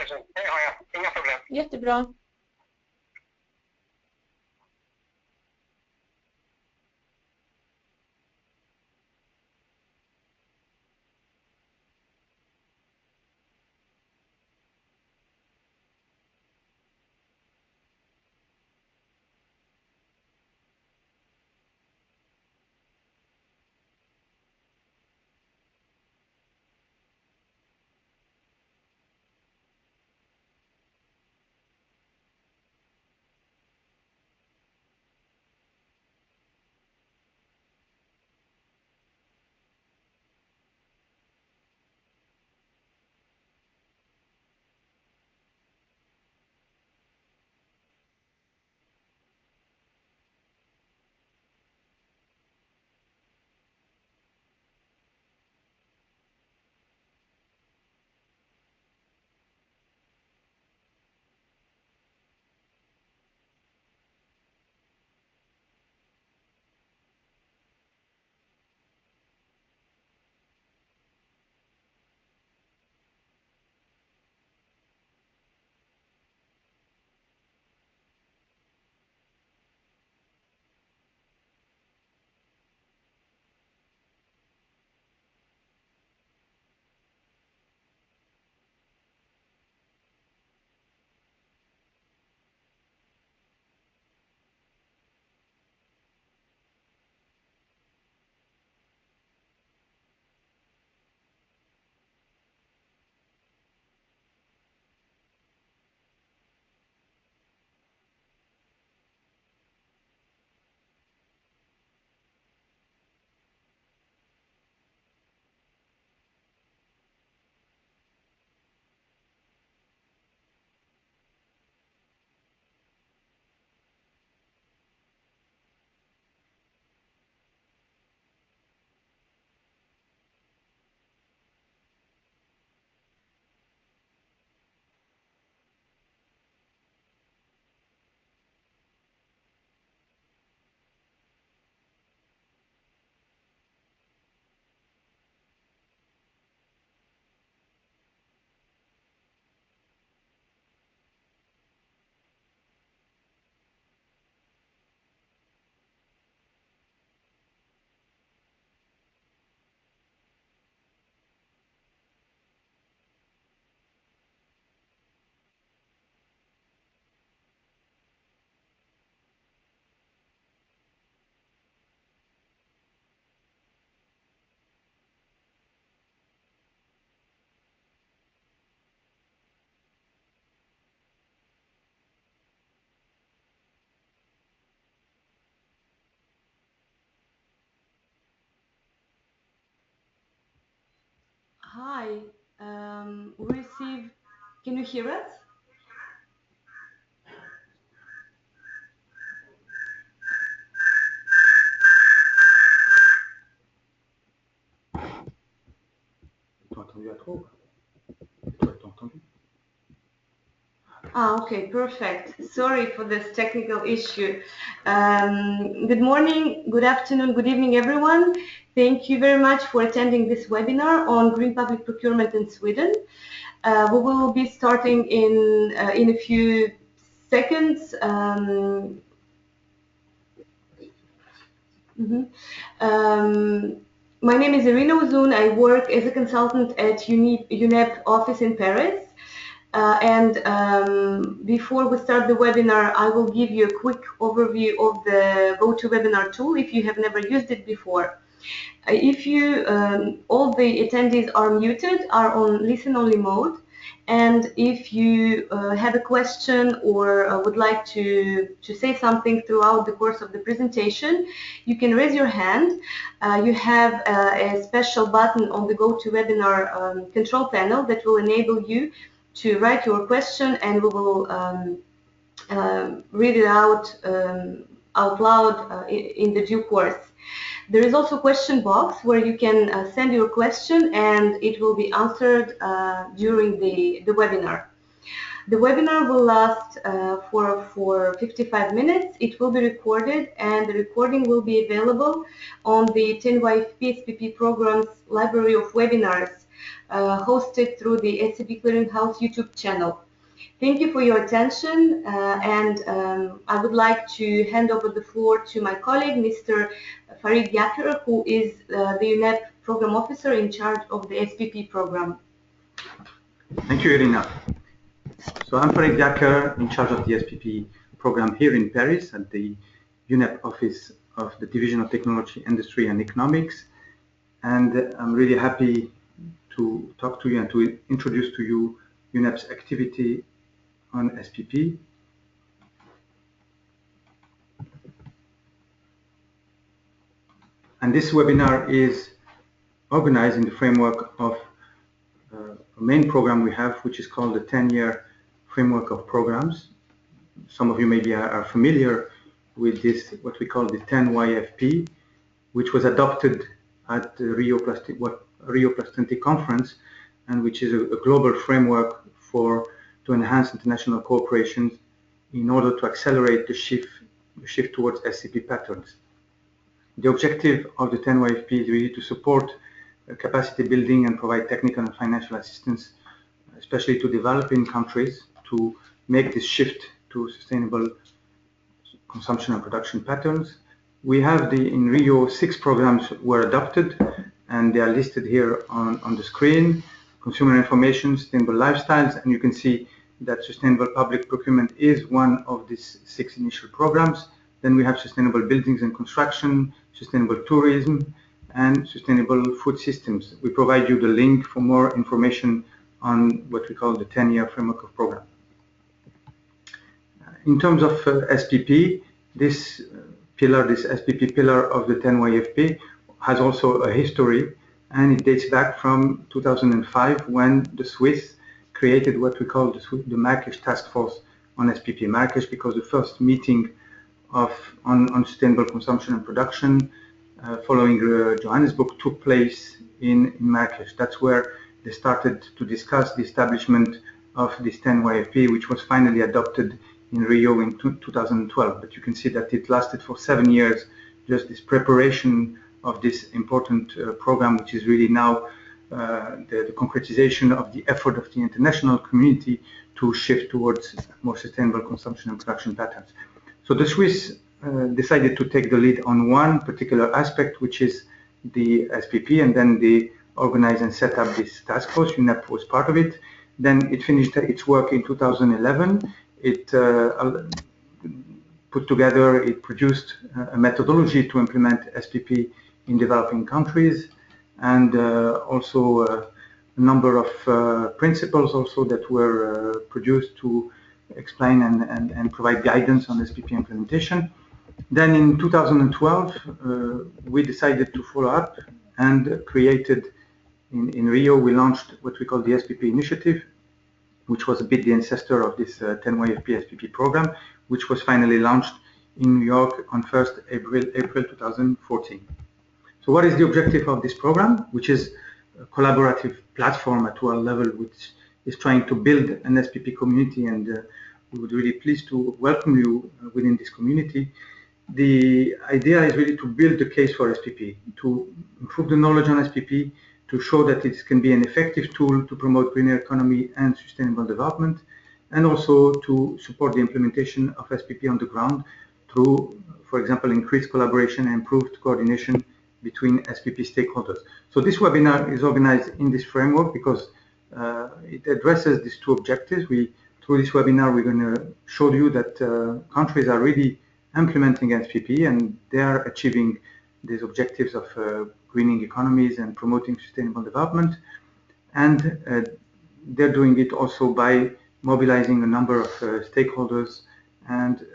Det har jag, inga problem. Jättebra. Hi, we received, can you hear us? Okay, perfect. Sorry for this technical issue. Good morning, good afternoon, good evening, everyone. Thank you very much for attending this webinar on green public procurement in Sweden. We will be starting in a few seconds. My name is Irina Uzun. I work as a consultant at UNEP office in Paris. Before we start the webinar, I will give you a quick overview of the GoToWebinar tool if you have never used it before. If you, all the attendees are muted, are on listen-only mode, and if you have a question or would like to say something throughout the course of the presentation, you can raise your hand. You have a special button on the GoToWebinar control panel that will enable you to write your question, and we will read it out loud in the due course. There is also a question box where you can send your question and it will be answered during the webinar. The webinar will last for 55 minutes. It will be recorded, and the recording will be available on the 10YFP SPP program's library of webinars hosted through the SCP Clearinghouse YouTube channel. Thank you for your attention, and I would like to hand over the floor to my colleague, Mr. Farid Yaker, who is the UNEP Program Officer in charge of the SPP program. Thank you, Irina. So I'm Farid Yaker, in charge of the SPP program here in Paris at the UNEP office of the Division of Technology, Industry and Economics. And I'm really happy to talk to you and to introduce to you UNEP's activity on SPP. And this webinar is organized in the framework of a main program we have, which is called the 10-year framework of programs. Some of you maybe are familiar with this, what we call the 10YFP, which was adopted at the Rio Plus 20 conference, and which is a global framework to enhance international cooperation in order to accelerate the shift towards SCP patterns. The objective of the 10YFP is really to support capacity building and provide technical and financial assistance, especially to developing countries, to make this shift to sustainable consumption and production patterns. We have in Rio 6 programs were adopted, and they are listed here on the screen: consumer information, sustainable lifestyles, and you can see that sustainable public procurement is one of these 6 initial programs. Then we have sustainable buildings and construction, sustainable tourism, and sustainable food systems. We provide you the link for more information on what we call the 10-year framework of program. In terms of SPP, this SPP pillar of the 10YFP has also a history, and it dates back from 2005 when the Swiss created what we call the Marrakesh Task Force on SPP. Marrakesh because the first meeting on sustainable consumption and production following Johannesburg took place in Marrakesh. That's where they started to discuss the establishment of this 10YFP, which was finally adopted in Rio in 2012. But you can see that it lasted for 7 years, just this preparation of this important program, which is really now the concretization of the effort of the international community to shift towards more sustainable consumption and production patterns. So the Swiss decided to take the lead on one particular aspect, which is the SPP, and then they organized and set up this task force. UNEP was part of it. Then it finished its work in 2011. It produced a methodology to implement SPP in developing countries, and also a number of principles also that were produced to explain and provide guidance on SPP implementation. Then in 2012, we decided to follow up and created in Rio, we launched what we call the SPP initiative, which was a bit the ancestor of this 10YFP SPP program, which was finally launched in New York on 1st April 2014. So what is the objective of this program, which is a collaborative platform at world level, which is trying to build an SPP community, and we would really pleased to welcome you within this community. The idea is really to build the case for SPP, to improve the knowledge on SPP, to show that it can be an effective tool to promote greener economy and sustainable development, and also to support the implementation of SPP on the ground through, for example, increased collaboration and improved coordination between SPP stakeholders. So this webinar is organized in this framework because it addresses these two objectives. Through this webinar, we're going to show you that countries are really implementing SPP and they are achieving these objectives of greening economies and promoting sustainable development. And they're doing it also by mobilizing a number of stakeholders and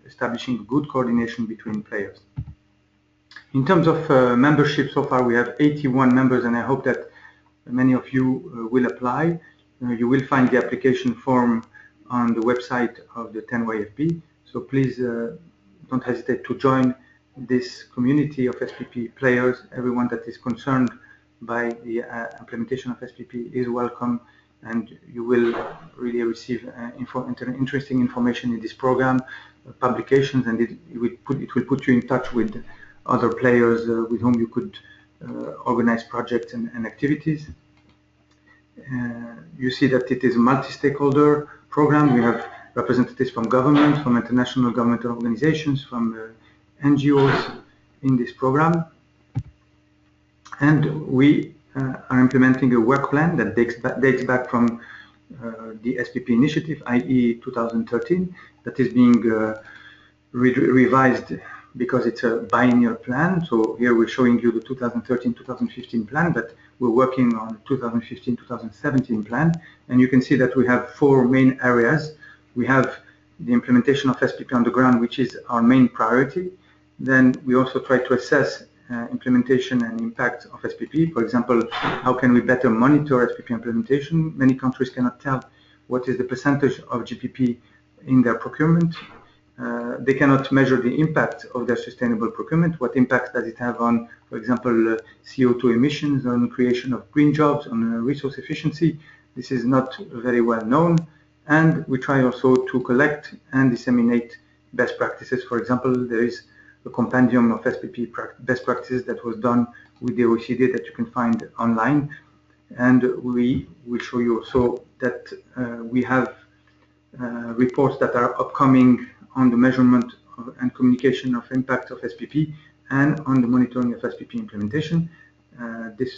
establishing good coordination between players. In terms of membership, so far we have 81 members, and I hope that many of you will apply. You will find the application form on the website of the 10YFP, so please don't hesitate to join this community of SPP players. Everyone that is concerned by the implementation of SPP is welcome, and you will really receive interesting information in this program, publications, and it will put you in touch with other players with whom you could organize projects and activities. you see that it is a multi-stakeholder program. We have representatives from government, from international governmental organizations, from NGOs in this program. And we are implementing a work plan that dates back from the SPP initiative, i.e. 2013, that is being revised because it's a biennial plan. So here we're showing you the 2013-2015 plan, but we're working on 2015-2017 plan. And you can see that we have 4 main areas. We have the implementation of SPP on the ground, which is our main priority. Then we also try to assess implementation and impact of SPP. For example, how can we better monitor SPP implementation? Many countries cannot tell what is the percentage of GPP in their procurement. They cannot measure the impact of their sustainable procurement. What impact does it have on, for example, CO2 emissions, on creation of green jobs, on resource efficiency? This is not very well known. And we try also to collect and disseminate best practices. For example, there is a compendium of SPP best practices that was done with the OECD that you can find online. And we will show you also that we have reports that are upcoming on the measurement and communication of impact of SPP and on the monitoring of SPP implementation.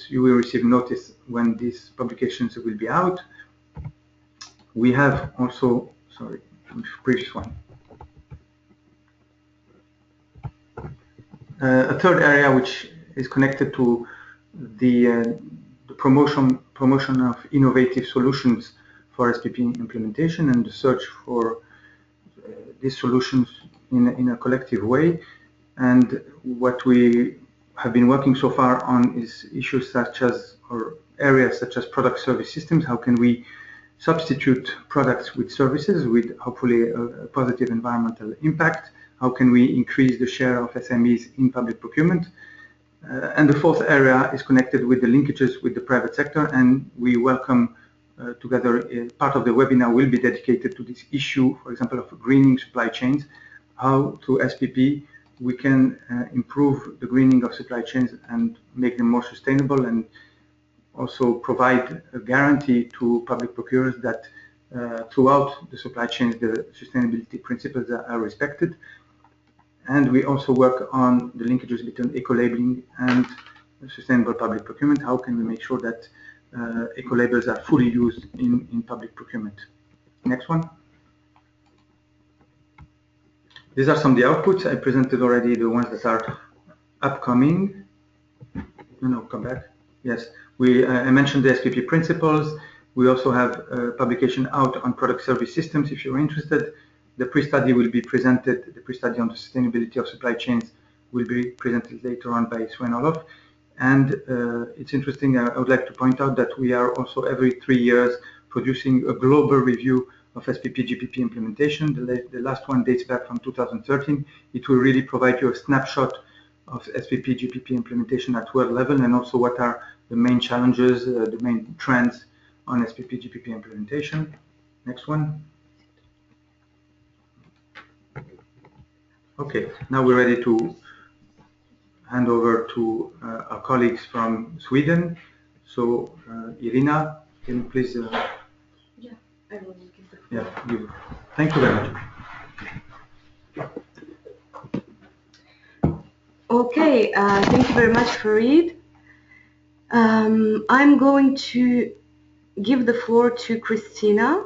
You will receive notice when these publications will be out. We have also, sorry, previous one. A third area which is connected to the promotion of innovative solutions for SPP implementation and the search for these solutions in a collective way. And what we have been working so far on is issues such as, or areas such as product service systems. How can we substitute products with services with hopefully a positive environmental impact? How can we increase the share of SMEs in public procurement? And the fourth area is connected with the linkages with the private sector, and we welcome together, part of the webinar will be dedicated to this issue, for example, of greening supply chains, how through SPP we can improve the greening of supply chains and make them more sustainable, and also provide a guarantee to public procurers that throughout the supply chains the sustainability principles are respected. And we also work on the linkages between eco-labeling and sustainable public procurement. How can we make sure that eco-labels are fully used in public procurement? Next one. These are some of the outputs. I presented already the ones that are upcoming. No, come back. Yes, I mentioned the SPP principles. We also have a publication out on product service systems if you're interested. The pre-study will be presented, the pre-study on the sustainability of supply chains will be presented later on by Sven-Olof. And it's interesting, I would like to point out that we are also every 3 years producing a global review of SPP GPP implementation. The last one dates back from 2013. It will really provide you a snapshot of SPP GPP implementation at world level, and also what are the main challenges, the main trends on SPP GPP implementation. Next one. Okay, now we're ready to hand over to our colleagues from Sweden. So, Irina, can you please? Yeah, I will give the floor. Yeah, thank you very much. Okay, thank you very much, Farid. I'm going to give the floor to Kristina.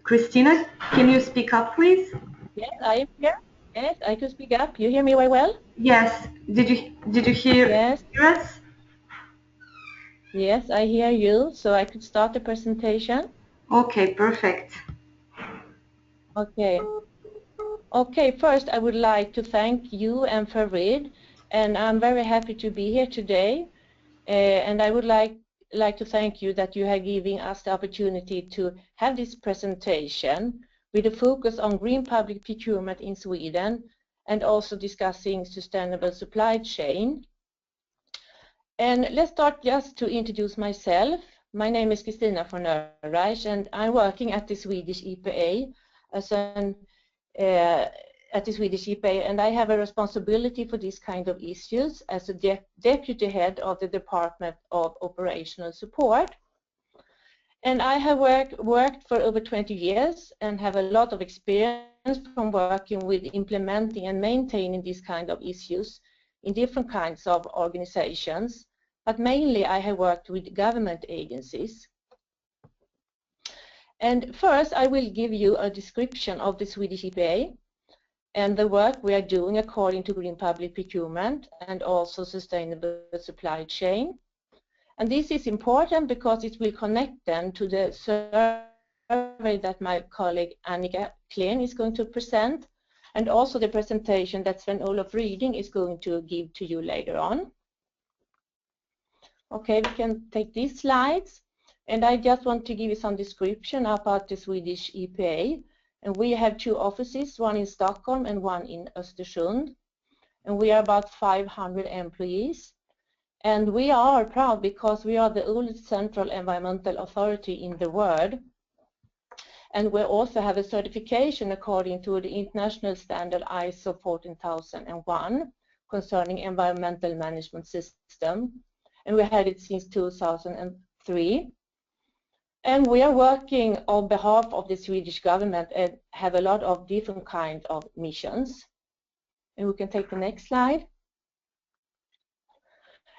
Kristina, can you speak up, please? Yes, I am here. Yes, I can speak up. You hear me very well? Yes. Did you hear us? Yes, I hear you. So I could start the presentation. Okay, perfect. Okay. Okay, first I would like to thank you and Farid, and I'm very happy to be here today. And I would like to thank you that you are giving us the opportunity to have this presentation with a focus on green public procurement in Sweden, and also discussing sustainable supply chain. And let's start just to introduce myself. My name is Kristina von Oelreich, and I'm working at the Swedish EPA as an at the Swedish EPA, and I have a responsibility for these kind of issues as a deputy head of the Department of Operational Support. And I have worked for over 20 years and have a lot of experience from working with implementing and maintaining these kind of issues in different kinds of organizations. But mainly I have worked with government agencies. And first I will give you a description of the Swedish EPA and the work we are doing according to Green Public Procurement and also Sustainable Supply Chain. And this is important because it will connect them to the survey that my colleague Annika Kleen is going to present, and also the presentation that Sven-Olof Ryding is going to give to you later on. Okay, we can take these slides, and I just want to give you some description about the Swedish EPA. And we have two offices, one in Stockholm and one in Östersund, and we are about 500 employees. And we are proud because we are the oldest central environmental authority in the world. And we also have a certification according to the international standard ISO 14001 concerning environmental management system. And we had it since 2003. And we are working on behalf of the Swedish government and have a lot of different kinds of missions. And we can take the next slide.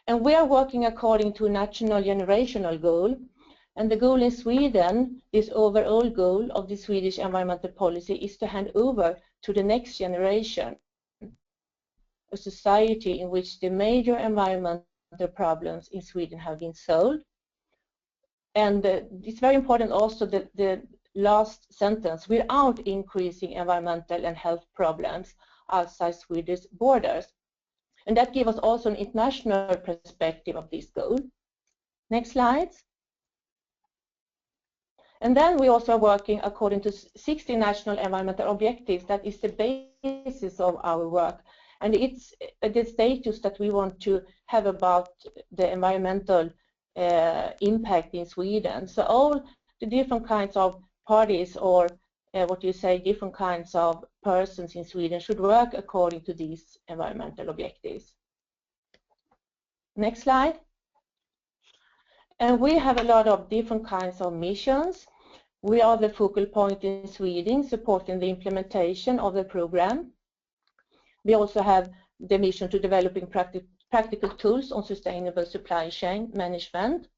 And we are working according to a national generational goal. And the goal in Sweden, this overall goal of the Swedish environmental policy, is to hand over to the next generation a society in which the major environmental problems in Sweden have been solved. And it's very important also that the last sentence, without increasing environmental and health problems outside Swedish borders. And that gives us also an international perspective of this goal. Next slide. And then we also are working according to 60 national environmental objectives. That is the basis of our work. And it's the status that we want to have about the environmental impact in Sweden. So all the different kinds of parties, or different kinds of persons in Sweden should work according to these environmental objectives. Next slide. And we have a lot of different kinds of missions. We are the focal point in Sweden, supporting the implementation of the program. We also have the mission to developing practical tools on sustainable supply chain management.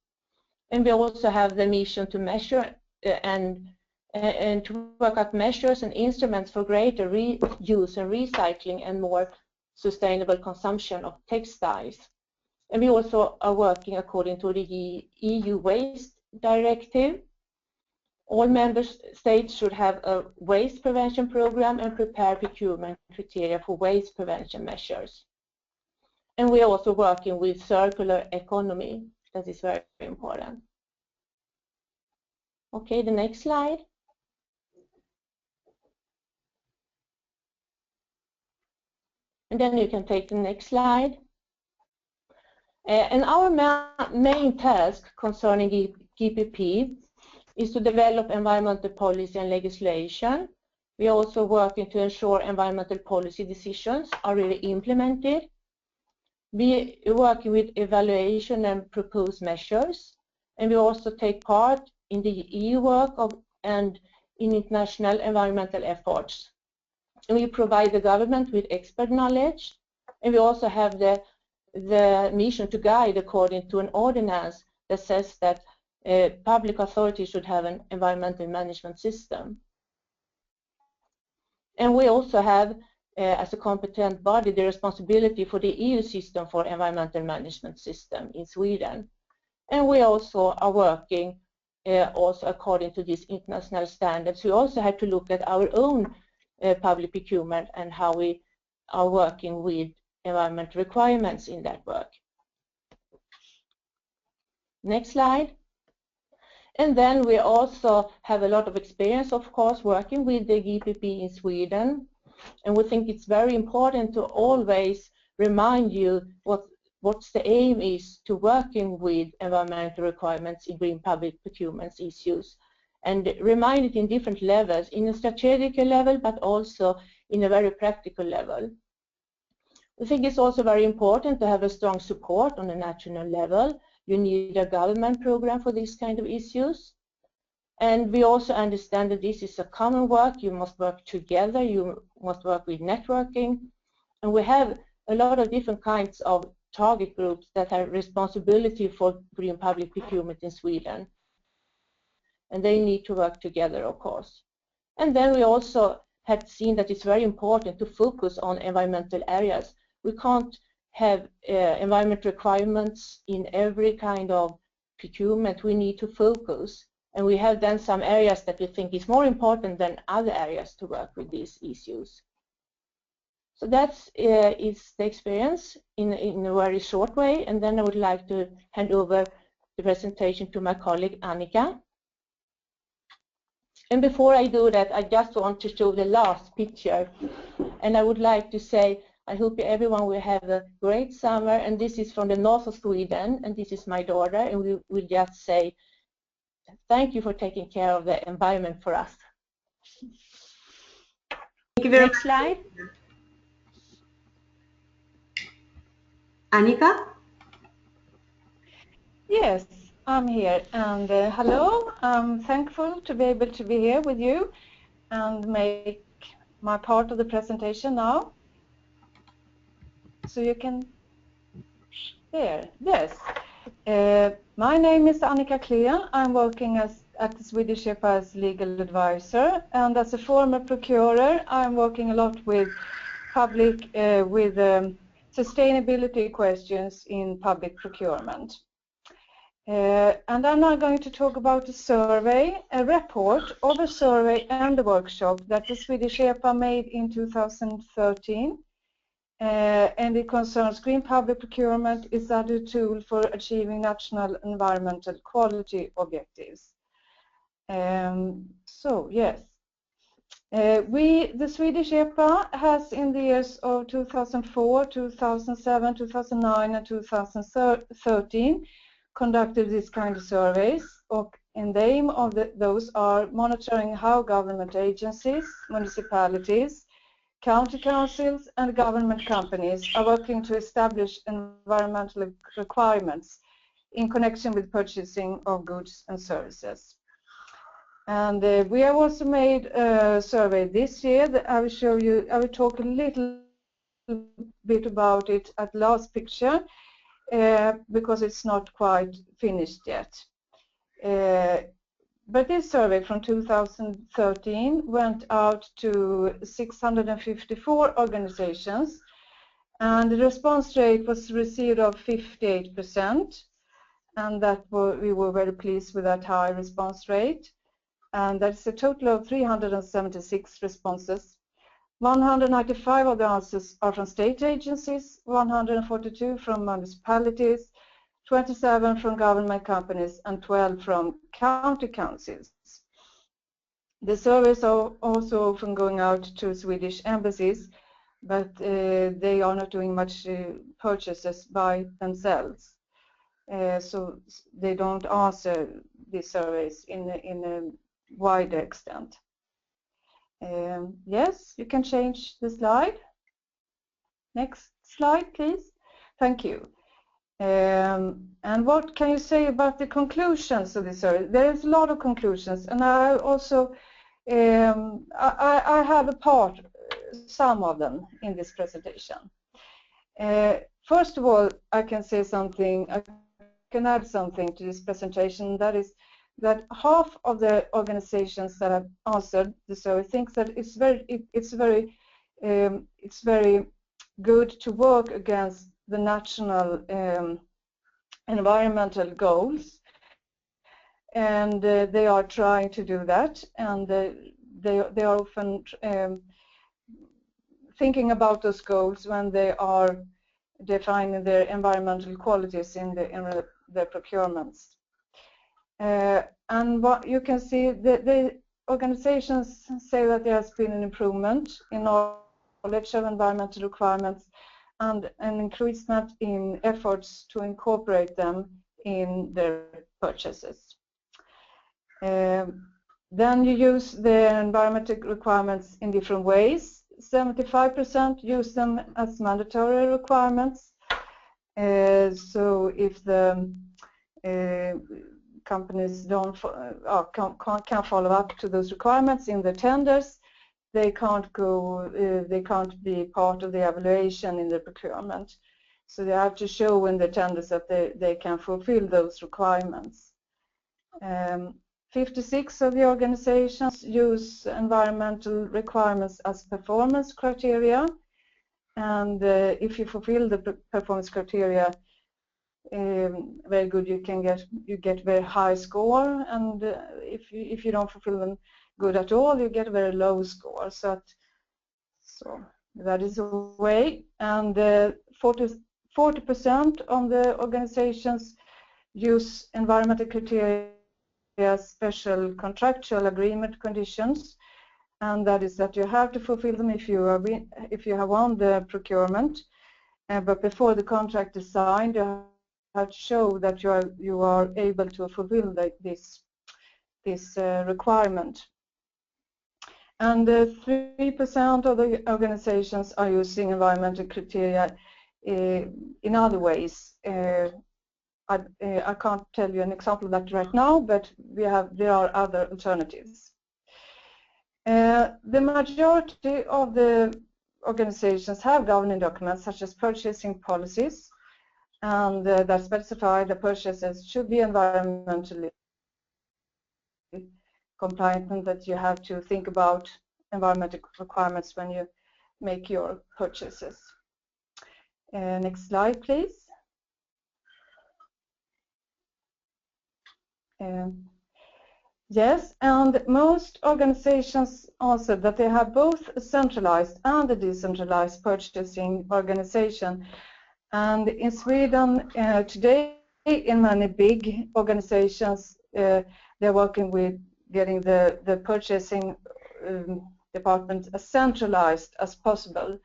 And we also have the mission to measure and to work out measures and instruments for greater reuse and recycling and more sustainable consumption of textiles. And we also are working according to the EU Waste Directive. All member states should have a waste prevention program and prepare procurement criteria for waste prevention measures. And we are also working with circular economy. That is very important. Okay, the next slide. And then you can take the next slide. And our main task concerning GPP is to develop environmental policy and legislation. We are also working to ensure environmental policy decisions are really implemented. We are working with evaluation and propose measures. And we also take part in the EU work and in international environmental efforts. And we provide the government with expert knowledge. And we also have the mission to guide according to an ordinance that says that public authorities should have an environmental management system. And we also have, as a competent body, the responsibility for the EU system for environmental management system in Sweden. And we also are working also according to these international standards. We also have to look at our own public procurement and how we are working with environmental requirements in that work. Next slide. And then we also have a lot of experience, of course, working with the GPP in Sweden. And we think it's very important to always remind you what's the aim is to working with environmental requirements in green public procurement issues, and remind it in different levels, in a strategic level, but also in a very practical level. I think it's also very important to have a strong support on a national level. You need a government program for these kind of issues. And we also understand that this is a common work. You must work together. You must work with networking. And we have a lot of different kinds of target groups that have responsibility for green public procurement in Sweden. And they need to work together, of course. And then we also had seen that it's very important to focus on environmental areas. We can't have environmental requirements in every kind of procurement. We need to focus. And we have then some areas that we think is more important than other areas to work with these issues. So that's is the experience in a very short way. And then I would like to hand over the presentation to my colleague Annika. And before I do that, I just want to show the last picture. And I would like to say, I hope everyone will have a great summer. And this is from the north of Sweden. And this is my daughter. And we will just say, thank you for taking care of the environment for us. Thank you very much. Next slide. Annika? Yes, I'm here, and hello. I'm thankful to be able to be here with you and make my part of the presentation now. So you can share. Yes. My name is Annika Kleen. I'm working at the Swedish EPA as legal advisor, and as a former procurer, I'm working a lot with sustainability questions in public procurement. And I'm now going to talk about a survey, a report of a survey and a workshop that the Swedish EPA made in 2013. And it concerns green public procurement is a tool for achieving national environmental quality objectives. So, yes. The Swedish EPA has in the years of 2004, 2007, 2009 and 2013 conducted this kind of surveys, and the aim of those are monitoring how government agencies, municipalities, county councils and government companies are working to establish environmental requirements in connection with purchasing of goods and services. And we have also made a survey this year that I will talk a little bit about it at last picture because it's not quite finished yet. But this survey from 2013 went out to 654 organizations, and the response rate was received of 58%, and we were very pleased with that high response rate. And that's a total of 376 responses. 195 of the answers are from state agencies, 142 from municipalities, 27 from government companies, and 12 from county councils. The surveys are also often going out to Swedish embassies, but they are not doing much purchases by themselves. So they don't answer these surveys in a wide extent. Yes, you can change the slide. Next slide, please. Thank you. And what can you say about the conclusions of this survey? There is a lot of conclusions, and I also I have some of them in this presentation. First of all, I can say something. I can add something to this presentation. That is that half of the organizations that have answered the survey think that it's very good to work against the national environmental goals, and they are trying to do that, and they are often thinking about those goals when they are defining their environmental qualities in their procurements. And what you can see, the organizations say that there has been an improvement in knowledge of environmental requirements and an increasement in efforts to incorporate them in their purchases. Then you use the environmental requirements in different ways. 75% use them as mandatory requirements. So if the companies can't follow up to those requirements in the tenders, they can't be part of the evaluation in the procurement. So they have to show in the tenders that they can fulfill those requirements. 56 of the organizations use environmental requirements as performance criteria, and if you fulfill the performance criteria very good, you get very high score, and if you don't fulfill them good at all, you get a very low score. So that is a way, and 40% of the organizations use environmental criteria as special contractual agreement conditions, and that is that you have to fulfill them if you have won the procurement, but before the contract is signed, you have to show that you are able to fulfill this requirement. And 3% of the organizations are using environmental criteria in other ways. I can't tell you an example of that right now, but there are other alternatives. The majority of the organizations have governing documents such as purchasing policies, and that specify the purchases should be environmentally compliant, and that you have to think about environmental requirements when you make your purchases. Next slide, please. Yes, and most organizations answer that they have both a centralized and a decentralized purchasing organization. And in Sweden today, in many big organizations, they're working with getting the purchasing department as centralized as possible.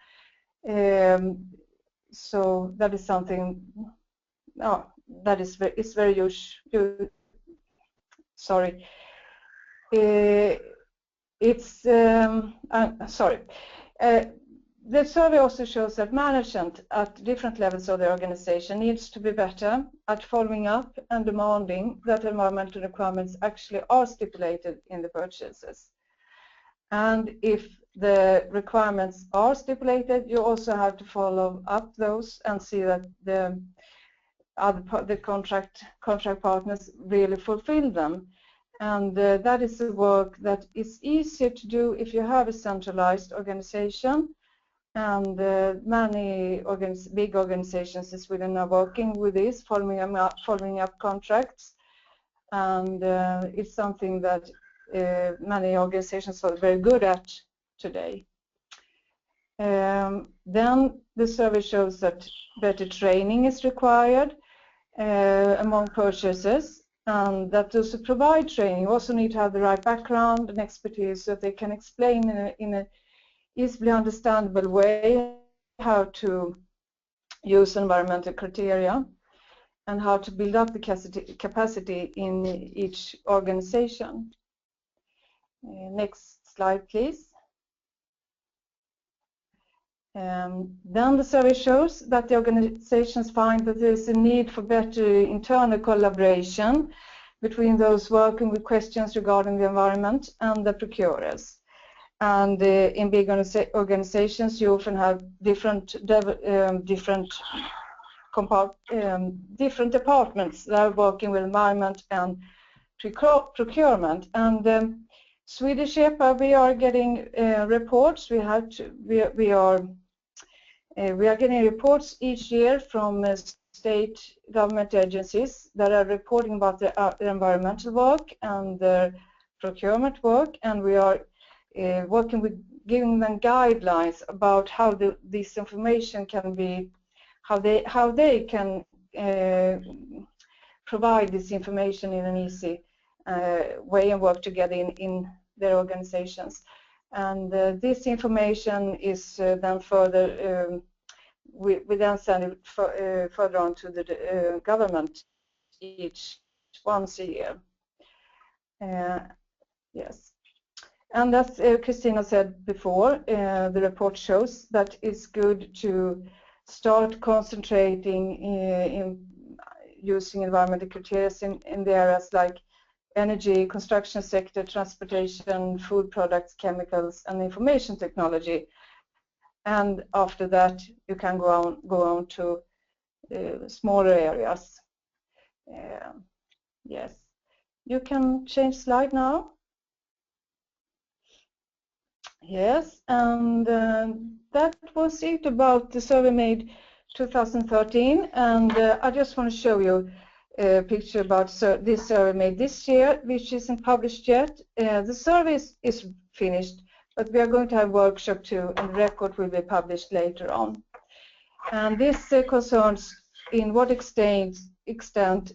So that is something that is very useful. Sorry. The survey also shows that management at different levels of the organization needs to be better at following up and demanding that environmental requirements actually are stipulated in the purchases. And if the requirements are stipulated, you also have to follow up those and see that the contract partners really fulfill them. And that is the work that is easier to do if you have a centralized organization. And many big organizations in Sweden are working with this, following up contracts. And it's something that many organizations are very good at today. Then the survey shows that better training is required among purchasers, and that those who provide training also need to have the right background and expertise so that they can explain in a easily understandable way how to use environmental criteria and how to build up the capacity in each organization. Next slide, please. Then the survey shows that the organizations find that there is a need for better internal collaboration between those working with questions regarding the environment and the procurers. And in big organizations, you often have different departments that are working with environment and procurement. And Swedish EPA, we are getting reports. We are getting reports each year from state government agencies that are reporting about their environmental work and their procurement work, and we are working with giving them guidelines about how this information can be, how they can provide this information in an easy way and work together in their organizations. And this information is then further, we then send it further on to the government once a year. Yes. And as Kristina said before, the report shows that it's good to start concentrating in using environmental criteria in the areas like energy, construction sector, transportation, food products, chemicals, and information technology. And after that, you can go on to smaller areas. Yes, you can change slide now. Yes, and that was it about the survey made 2013, and I just want to show you a picture about this survey made this year, which isn't published yet. The survey is finished, but we are going to have a workshop too, and the record will be published later on. And this concerns in what extent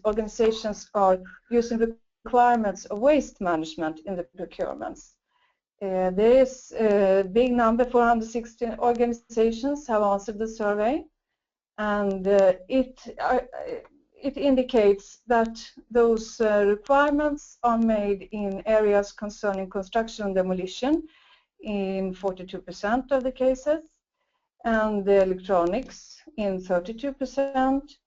organizations are using requirements of waste management in the procurements. There is a big number, 416 organizations have answered the survey, and it indicates that those requirements are made in areas concerning construction and demolition in 42% of the cases, and the electronics in 32%.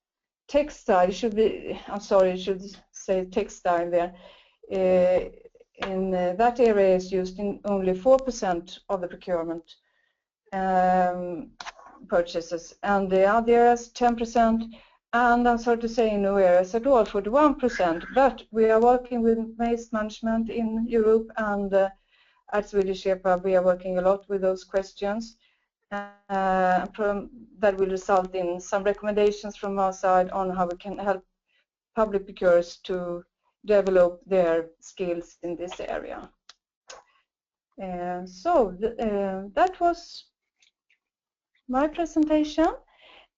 Textile should be, I'm sorry, I should say textile there. In that area is used in only 4% of the procurement purchases, and the other areas 10%, and I'm sorry to say no areas at all, 41%. But we are working with waste management in Europe, and at Swedish EPA we are working a lot with those questions. That will result in some recommendations from our side on how we can help public procurers to develop their skills in this area. That was my presentation,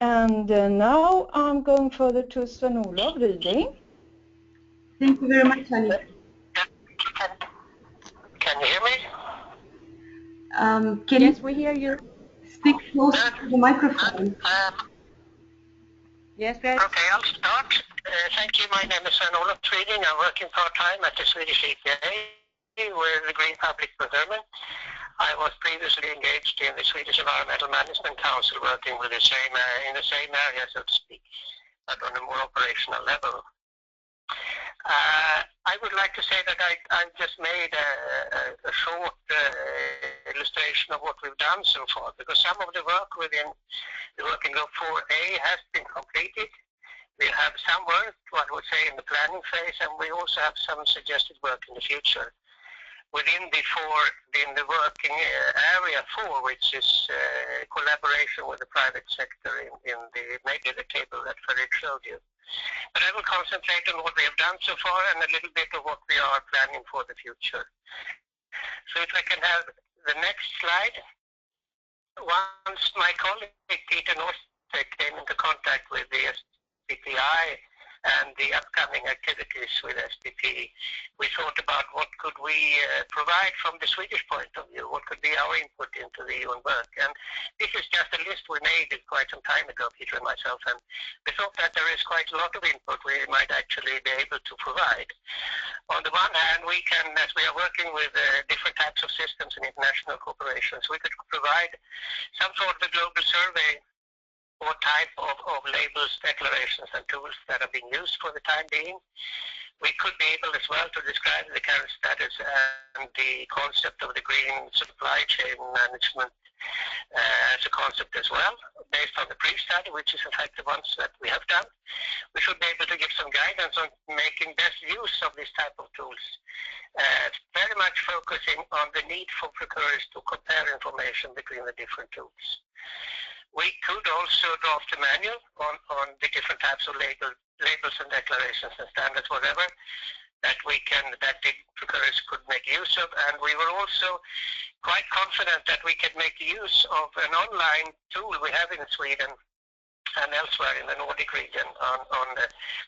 and now I'm going further to Sven-Olof Ryding. Thank you very much, Annika. Can you hear me? Yes, we hear you. Speak close to the microphone. Yes, right. Okay, I'll start. Thank you. My name is Sven-Olof Ryding. I'm working part-time at the Swedish EPA with the Green Public Procurement. I was previously engaged in the Swedish Environmental Management Council, working with in the same area, so to speak, but on a more operational level. I would like to say that I just made a short illustration of what we've done so far, because some of the work within the working group 4A has been completed. We have some work, I would say, in the planning phase, and we also have some suggested work in the future. Within the working area 4, which is collaboration with the private sector in maybe the table that Fredrik showed you. But I will concentrate on what we have done so far and a little bit of what we are planning for the future. So if I can have the next slide. Once my colleague Peter Norstek came into contact with the SPPI and the upcoming activities with SPP, we thought about what could we provide from the Swedish point of view, what could be our input into the UN work. And this is just a list we made quite some time ago, Peter and myself, and we thought that there is quite a lot of input we might actually be able to provide. On the one hand, we can, as we are working with different types of systems and international corporations, we could provide some sort of a global survey what type of labels, declarations and tools that are being used for the time being. We could be able as well to describe the current status and the concept of the green supply chain management as a concept as well, based on the pre-study, which is in fact the ones that we have done. We should be able to give some guidance on making best use of this type of tools, very much focusing on the need for procurers to compare information between the different tools. We could also draft a manual on the different types of labels and declarations and standards, whatever, that the procurers could make use of. And we were also quite confident that we could make use of an online tool we have in Sweden and elsewhere in the Nordic region on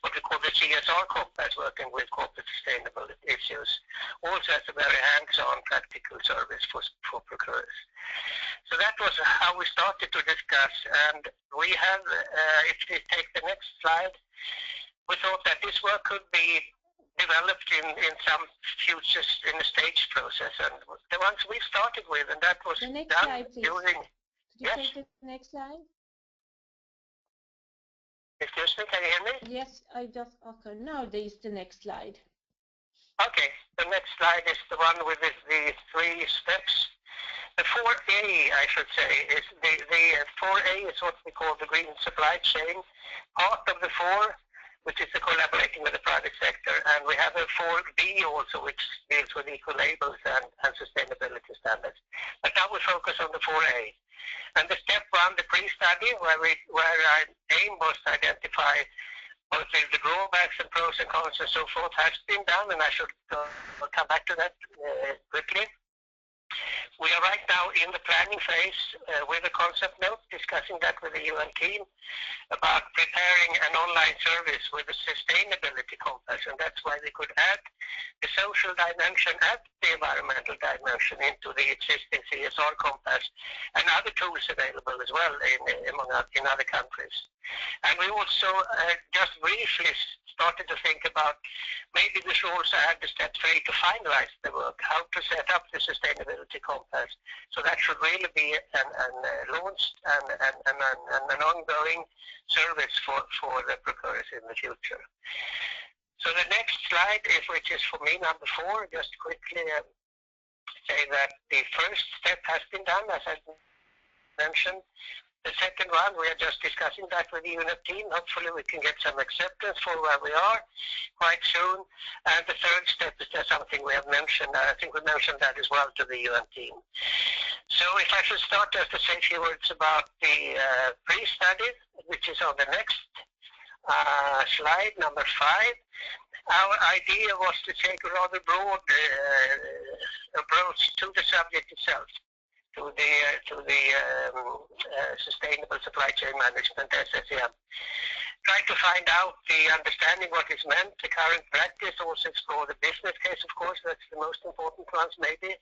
what we call the CSR compass, working with corporate sustainable issues, also as a very hands-on practical service for procurers. So that was how we started to discuss, and we have, if you take the next slide, we thought that this work could be developed in some futures in the stage process, and the ones we started with, and that was the next done slide, please. during. Could you take the next slide? Excuse me, can you hear me? Yes, I just okay. Now there is the next slide. Okay, the next slide is the one with the 3 steps. The 4A, I should say, is the 4A is what we call the green supply chain. Part of the 4, which is the collaborating with the private sector, and we have a 4B also, which deals with eco labels and sustainability standards. But now we focus on the 4A. And the step 1, the pre-study, where our aim was to identify both the drawbacks and pros and cons and so forth, has been done, and I should come back to that quickly. We are right now in the planning phase with a concept note, discussing that with the UN team about preparing an online service with a sustainability compass, and that's why we could add the social dimension and the environmental dimension into the existing CSR compass and other tools available as well in other countries. And we also just briefly started to think about maybe we should also add the step 3 to finalize the work, how to set up the sustainability compass. So that should really be launched and an ongoing service for the procurers in the future. So the next slide, which is for me number 4, just quickly say that the first step has been done, as I mentioned. The second one, we are just discussing that with the UNEP team. Hopefully we can get some acceptance for where we are quite soon. And the third step is just something we have mentioned. I think we mentioned that as well to the UN team. So if I should start just to say a few words about the pre-study, which is on the next slide, number 5. Our idea was to take a rather broad approach to the subject itself, to the Sustainable Supply Chain Management, SSCM. Try to find out the understanding what is meant, the current practice, also explore the business case, of course, that's the most important ones maybe.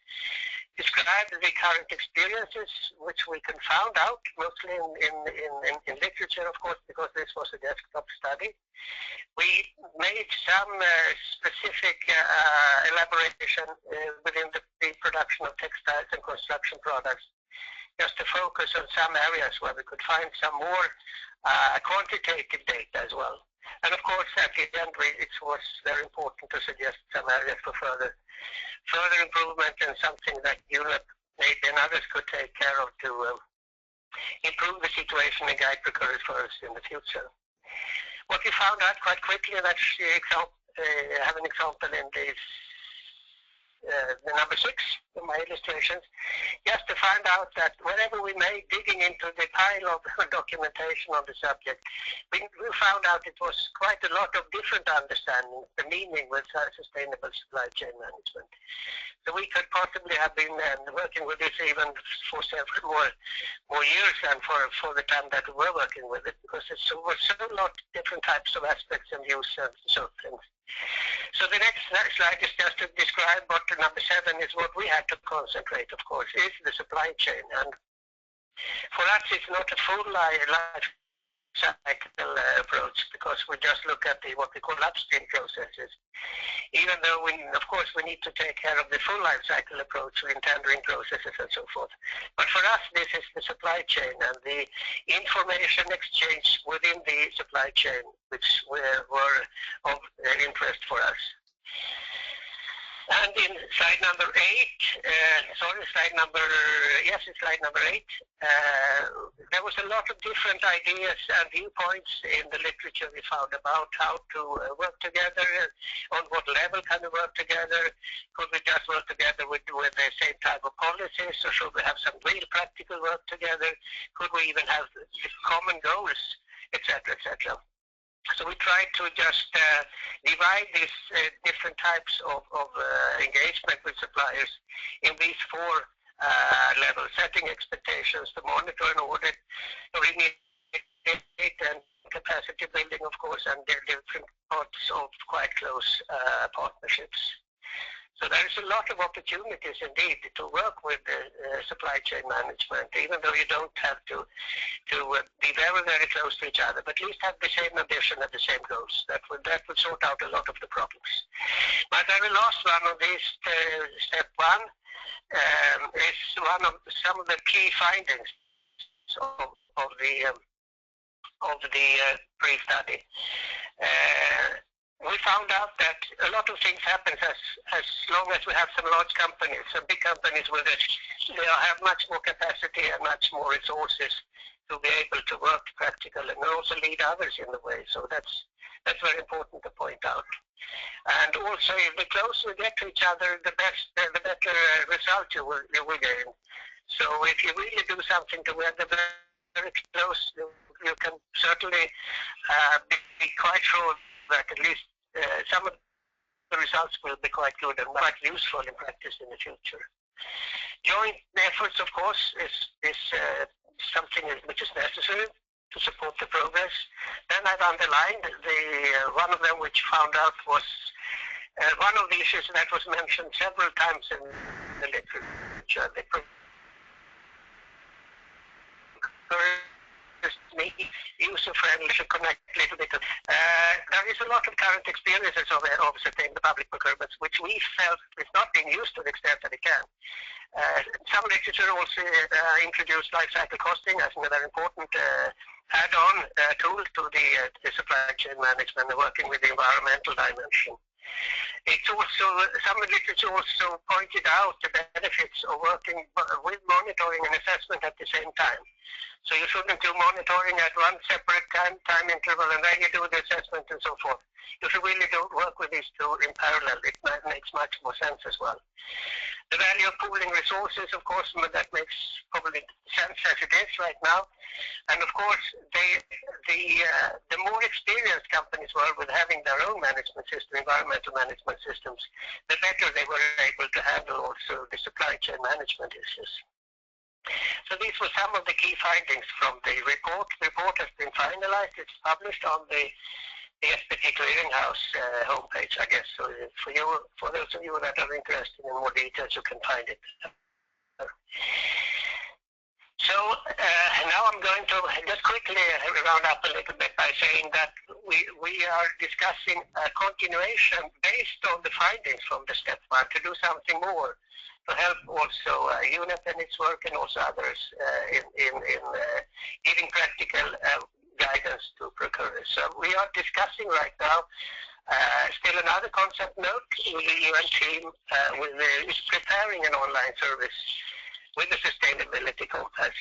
Describe the current experiences, which we can find out mostly in literature, of course, because this was a desktop study. We made some specific elaboration within the production of textiles and construction products, just to focus on some areas where we could find some more quantitative data as well. And of course, at the end, it was very important to suggest some areas for further improvement and something that UNEP maybe and others could take care of to improve the situation and guide procurers for us in the future. What we found out quite quickly, and actually have an example in this, the number 6 in my illustrations, just to find out that whenever we made digging into the pile of documentation on the subject, we found out it was quite a lot of different understanding of the meaning with sustainable supply chain management. So we could possibly have been working with this even for several more years than for the time that we were working with it, because it was so a lot of different types of aspects and views and so things. So the next slide is just to describe what the number 7 is, what we had to concentrate, of course, is the supply chain. And for us, it's not a full life cycle approach, because we just look at what we call upstream processes, even though of course we need to take care of the full life cycle approach in tendering processes and so forth. But for us, this is the supply chain and the information exchange within the supply chain, which were of interest for us. And in slide number 8, slide number 8, there was a lot of different ideas and viewpoints in the literature we found about how to work together, on what level can we work together, could we just work together with the same type of policies, or should we have some real practical work together, could we even have common goals, etc., etc. So we tried to just divide these different types of engagement with suppliers in these 4 levels: setting expectations, to monitor and audit, remediate and capacity building, of course, and they're different parts of quite close partnerships. So there is a lot of opportunities indeed to work with supply chain management, even though you don't have to be very, very close to each other, but at least have the same ambition and the same goals. That would sort out a lot of the problems. My very last one on this step one is some of the key findings of the pre-study. We found out that a lot of things happen as long as we have some large companies. Some big companies with it, they have much more capacity and much more resources to be able to work practical and also lead others in the way. So that's very important to point out. And also, the closer we get to each other, the better result you will gain. So if you really do something together very close, you can certainly be quite sure that at least some of the results will be quite good and quite useful in practice in the future. Joint efforts, of course, is something which is necessary to support the progress. Then I've underlined one of them which found out was one of the issues that was mentioned several times in the literature. User-friendly to connect a little bit. There is a lot of current experiences of sustainable public procurement, which we felt is not being used to the extent that it can. Some literature also introduced life cycle costing as a very important add-on tool to the supply chain management and working with the environmental dimension. It's also, some literature also pointed out the benefits of working with monitoring and assessment at the same time. So you shouldn't do monitoring at one separate time interval and then you do the assessment and so forth. You should really work with these two in parallel. It makes much more sense as well. The value of pooling resources, of course, that makes probably sense as it is right now. And of course, the more experienced companies were with having their own management system, environmental management systems, the better they were able to handle also the supply chain management issues. So these were some of the key findings from the report. The report has been finalized. It's published on the SPP Clearinghouse homepage, I guess. So for those of you that are interested in more details, you can find it. So now I'm going to just quickly round up a little bit by saying that we are discussing a continuation based on the findings from the step one to do something more to help also UNEP and its work and also others in giving practical guidance to procurers. So we are discussing right now still another concept note with the UN team is preparing an online service with the Sustainability Compass.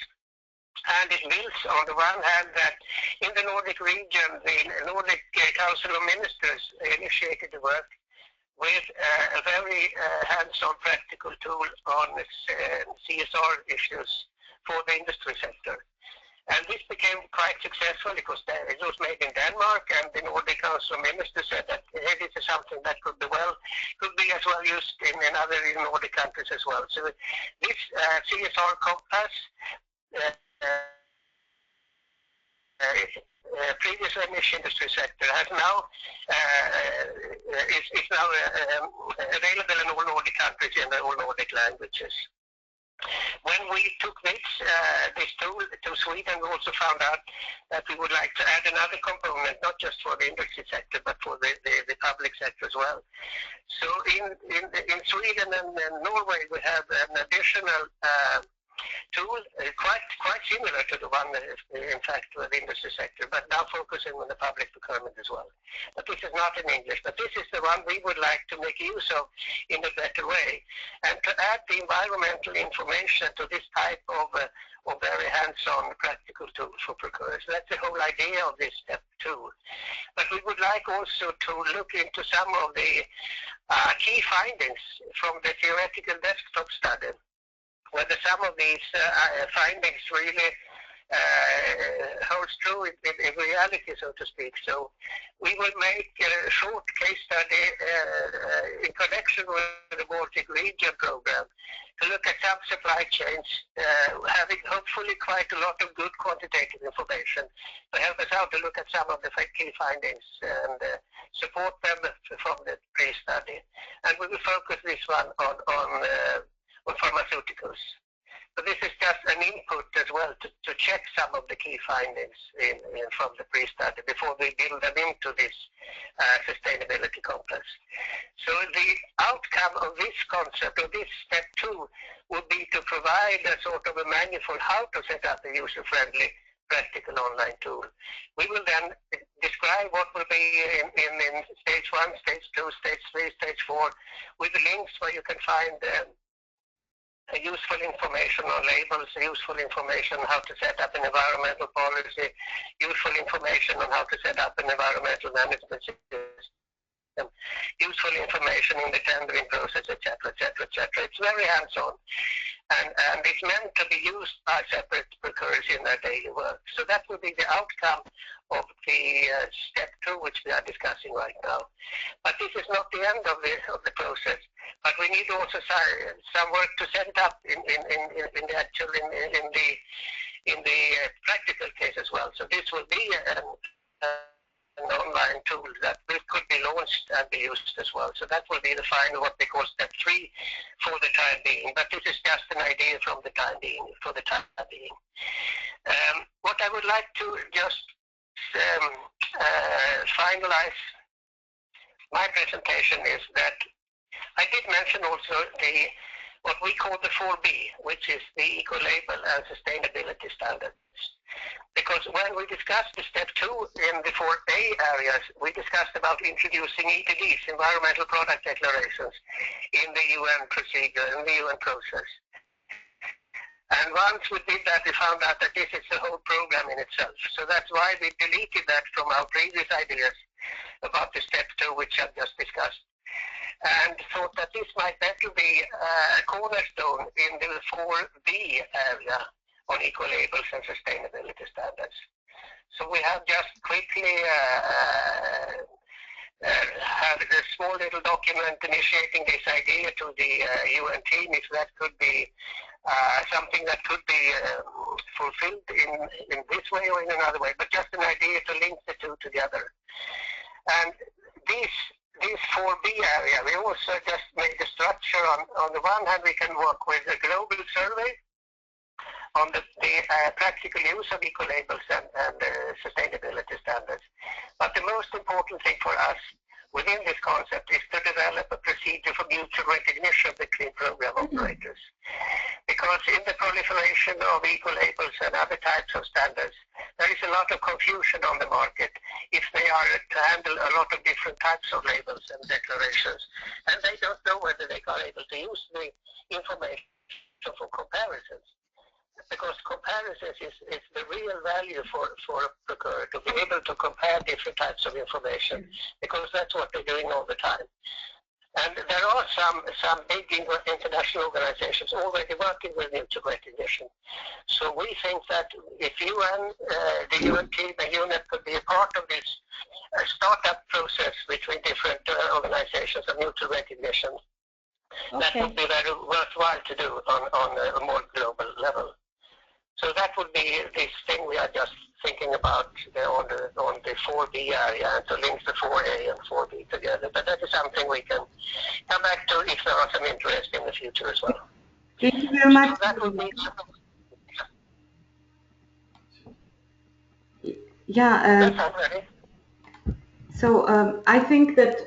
And it builds on the one hand that in the Nordic region, the Nordic Council of Ministers initiated the work with a very hands-on practical tool on CSR issues for the industry sector. And this became quite successful because it was made in Denmark, and the Nordic Council of Ministers said that hey, this is something that could be as well used in other Nordic countries as well. So this CSR Compass previously in this industry sector has now is now available in all Nordic countries in all Nordic languages. When we took this tool to Sweden, we also found out that we would like to add another component, not just for the industry sector, but for the public sector as well. So in Sweden and Norway, we have an additional tool, quite similar to the one, in fact, with the industry sector, but now focusing on the public procurement as well. But this is not in English, but this is the one we would like to make use of in a better way. And to add the environmental information to this type of very hands-on practical tool for procurers. That's the whole idea of this step 2. But we would like also to look into some of the key findings from the theoretical desktop study, whether some of these findings really holds true in reality, so to speak. So we will make a short case study in connection with the Baltic Region program to look at some supply chains, having hopefully quite a lot of good quantitative information to help us out to look at some of the key findings and support them from the pre-study. And and we will focus this one on pharmaceuticals. So this is just an input as well to check some of the key findings from the pre-study before we build them into this sustainability complex. So the outcome of this concept, of this step 2, would be to provide a sort of a manual for how to set up a user-friendly practical online tool. We will then describe what will be in stage 1, stage 2, stage 3, stage 4, with links where you can find useful information on labels, useful information on how to set up an environmental policy, useful information on how to set up an environmental management system, useful information in the tendering process, etc., etc., etc. It's very hands-on, and it's meant to be used by separate procurers in their daily work. So that will be the outcome of the step 2, which we are discussing right now. But this is not the end of the process. But we need also some work to set it up in the actual in the practical case as well. So this will be an online tool that could be launched and be used as well. So that will be the final, what they call step 3 for the time being. But this is just an idea from the time being, for the time being. What I would like to just finalize my presentation is that I did mention also what we call the 4B, which is the eco-label and sustainability standards. Because when we discussed the step 2 in the 4A areas, we discussed about introducing EPDs, environmental product declarations, in the UN procedure, in the UN process. And once we did that, we found out that this is a whole program in itself. So that's why we deleted that from our previous ideas about the step 2, which I've just discussed, and thought that this might better be a cornerstone in the 4B area on eco-labels and sustainability standards. So we have just quickly had a small little document initiating this idea to the UN team, if that could be something that could be fulfilled in this way or in another way, but just an idea to link the two together. And this 4B area, we also just made a structure on the one hand, we can work with a global survey on the practical use of eco-labels and sustainability standards. But the most important thing for us within this concept is to develop a procedure for mutual recognition between program operators. Because in the proliferation of eco-labels and other types of standards, there is a lot of confusion on the market if they are to handle a lot of different types of labels and declarations. And they don't know whether they are able to use the information for comparisons. Because comparisons is the real value for a procurer, to be able to compare different types of information, because that's what they're doing all the time. And there are some big international organizations already working with mutual recognition. So we think that if UN, the UN team and UNEP could be a part of this startup process between different organizations of mutual recognition, that would be very worthwhile to do on a more global level. So that would be this thing we are just thinking about on the 4B area, and to link the 4A and 4B together. But that is something we can come back to if there are some interest in the future as well. Thank you very much. So that would be... Yeah. So I think that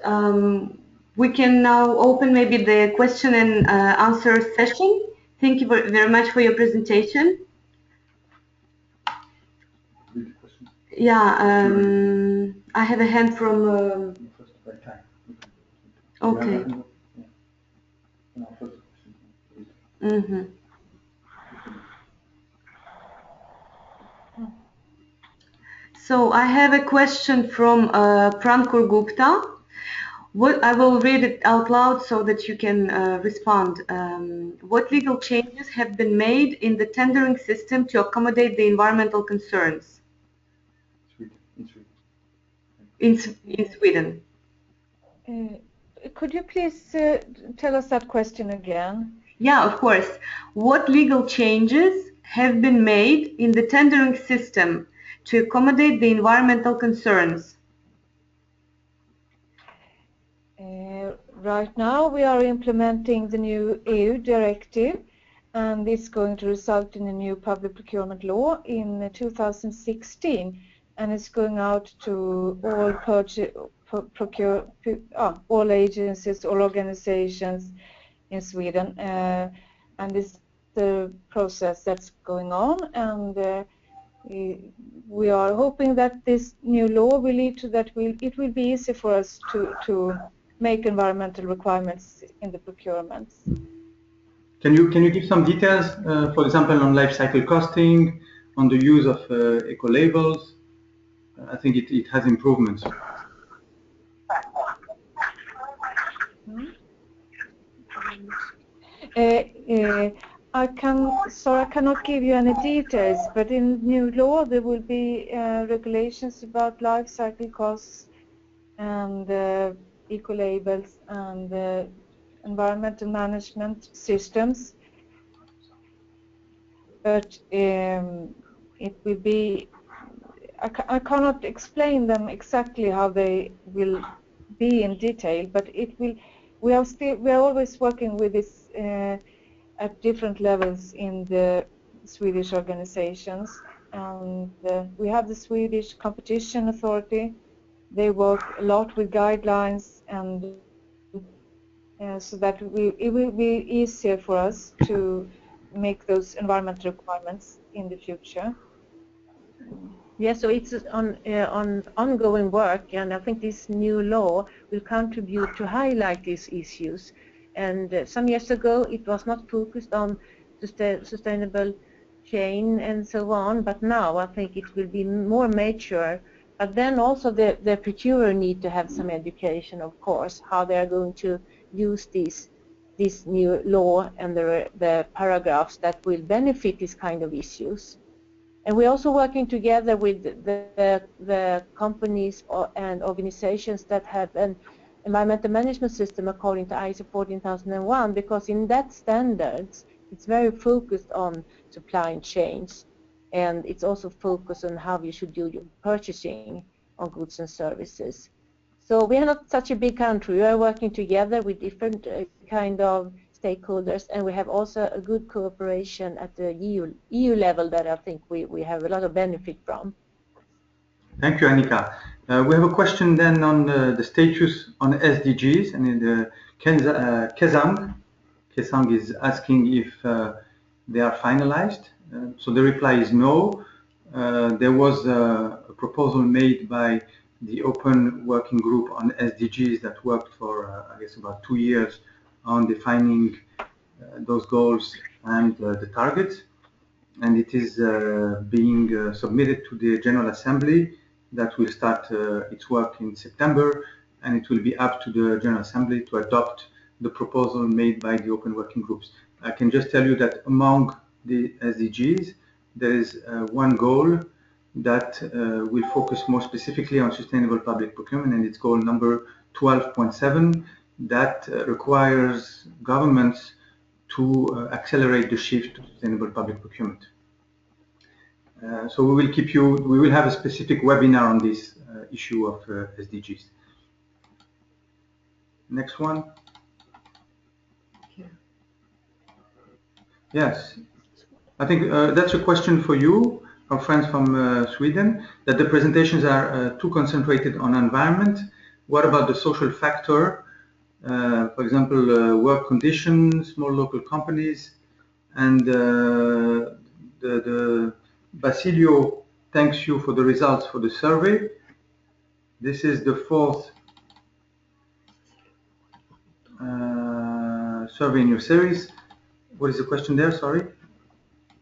we can now open maybe the question and answer session. Thank you very much for your presentation. Yeah, I have a hand from... okay. Mm-hmm. So I have a question from Prankur Gupta. I will read it out loud so that you can respond. What legal changes have been made in the tendering system to accommodate the environmental concerns? In Sweden. Could you please tell us that question again? Yeah, of course. What legal changes have been made in the tendering system to accommodate the environmental concerns? Right now we are implementing the new EU directive, and it's going to result in a new public procurement law in 2016, and it's going out to all agencies, all organizations in Sweden, and it's the process that's going on, and we are hoping that this new law will lead to that it will be easy for us to make environmental requirements in the procurements. Can you give some details, for example, on life cycle costing, on the use of eco labels? I think it has improvements. I cannot give you any details, but in new law there will be regulations about life cycle costs and eco labels and environmental management systems. But it will be, I cannot explain them exactly how they will be in detail, but it will. We are always working with this at different levels in the Swedish organizations, and we have the Swedish Competition Authority. They work a lot with guidelines, and so that it will be easier for us to make those environmental requirements in the future. Yes, so it's on ongoing work, and I think this new law will contribute to highlight these issues. And some years ago, it was not focused on sustainable chain and so on, but now I think it will be more mature. But then also the procurer need to have some education, of course, how they are going to use this new law and the paragraphs that will benefit this kind of issues. And we're also working together with the companies and organizations that have an environmental management system according to ISO 14001, because in that standards, it's very focused on supply chains, and it's also focused on how you should do your purchasing on goods and services. So we are not such a big country. We are working together with different kind of stakeholders, and we have also a good cooperation at the EU level that I think we have a lot of benefit from. Thank you, Annika. We have a question then on the status on SDGs, and Kesang is asking if they are finalized. So the reply is no. There was a proposal made by the Open Working Group on SDGs that worked for, I guess, about 2 years on defining those goals and the targets, and it is being submitted to the General Assembly that will start its work in September, and it will be up to the General Assembly to adopt the proposal made by the Open Working Groups. I can just tell you that among the SDGs, there is one goal that will focus more specifically on sustainable public procurement, and it's goal number 12.7, that requires governments to accelerate the shift to sustainable public procurement. So we will have a specific webinar on this issue of SDGs. Next one. Yes, I think that's a question for you, our friends from Sweden, that the presentations are too concentrated on environment. What about the social factor? For example, work conditions, small local companies, and the Basilio thanks you for the results for the survey. This is the 4th survey in your series. What is the question there? Sorry.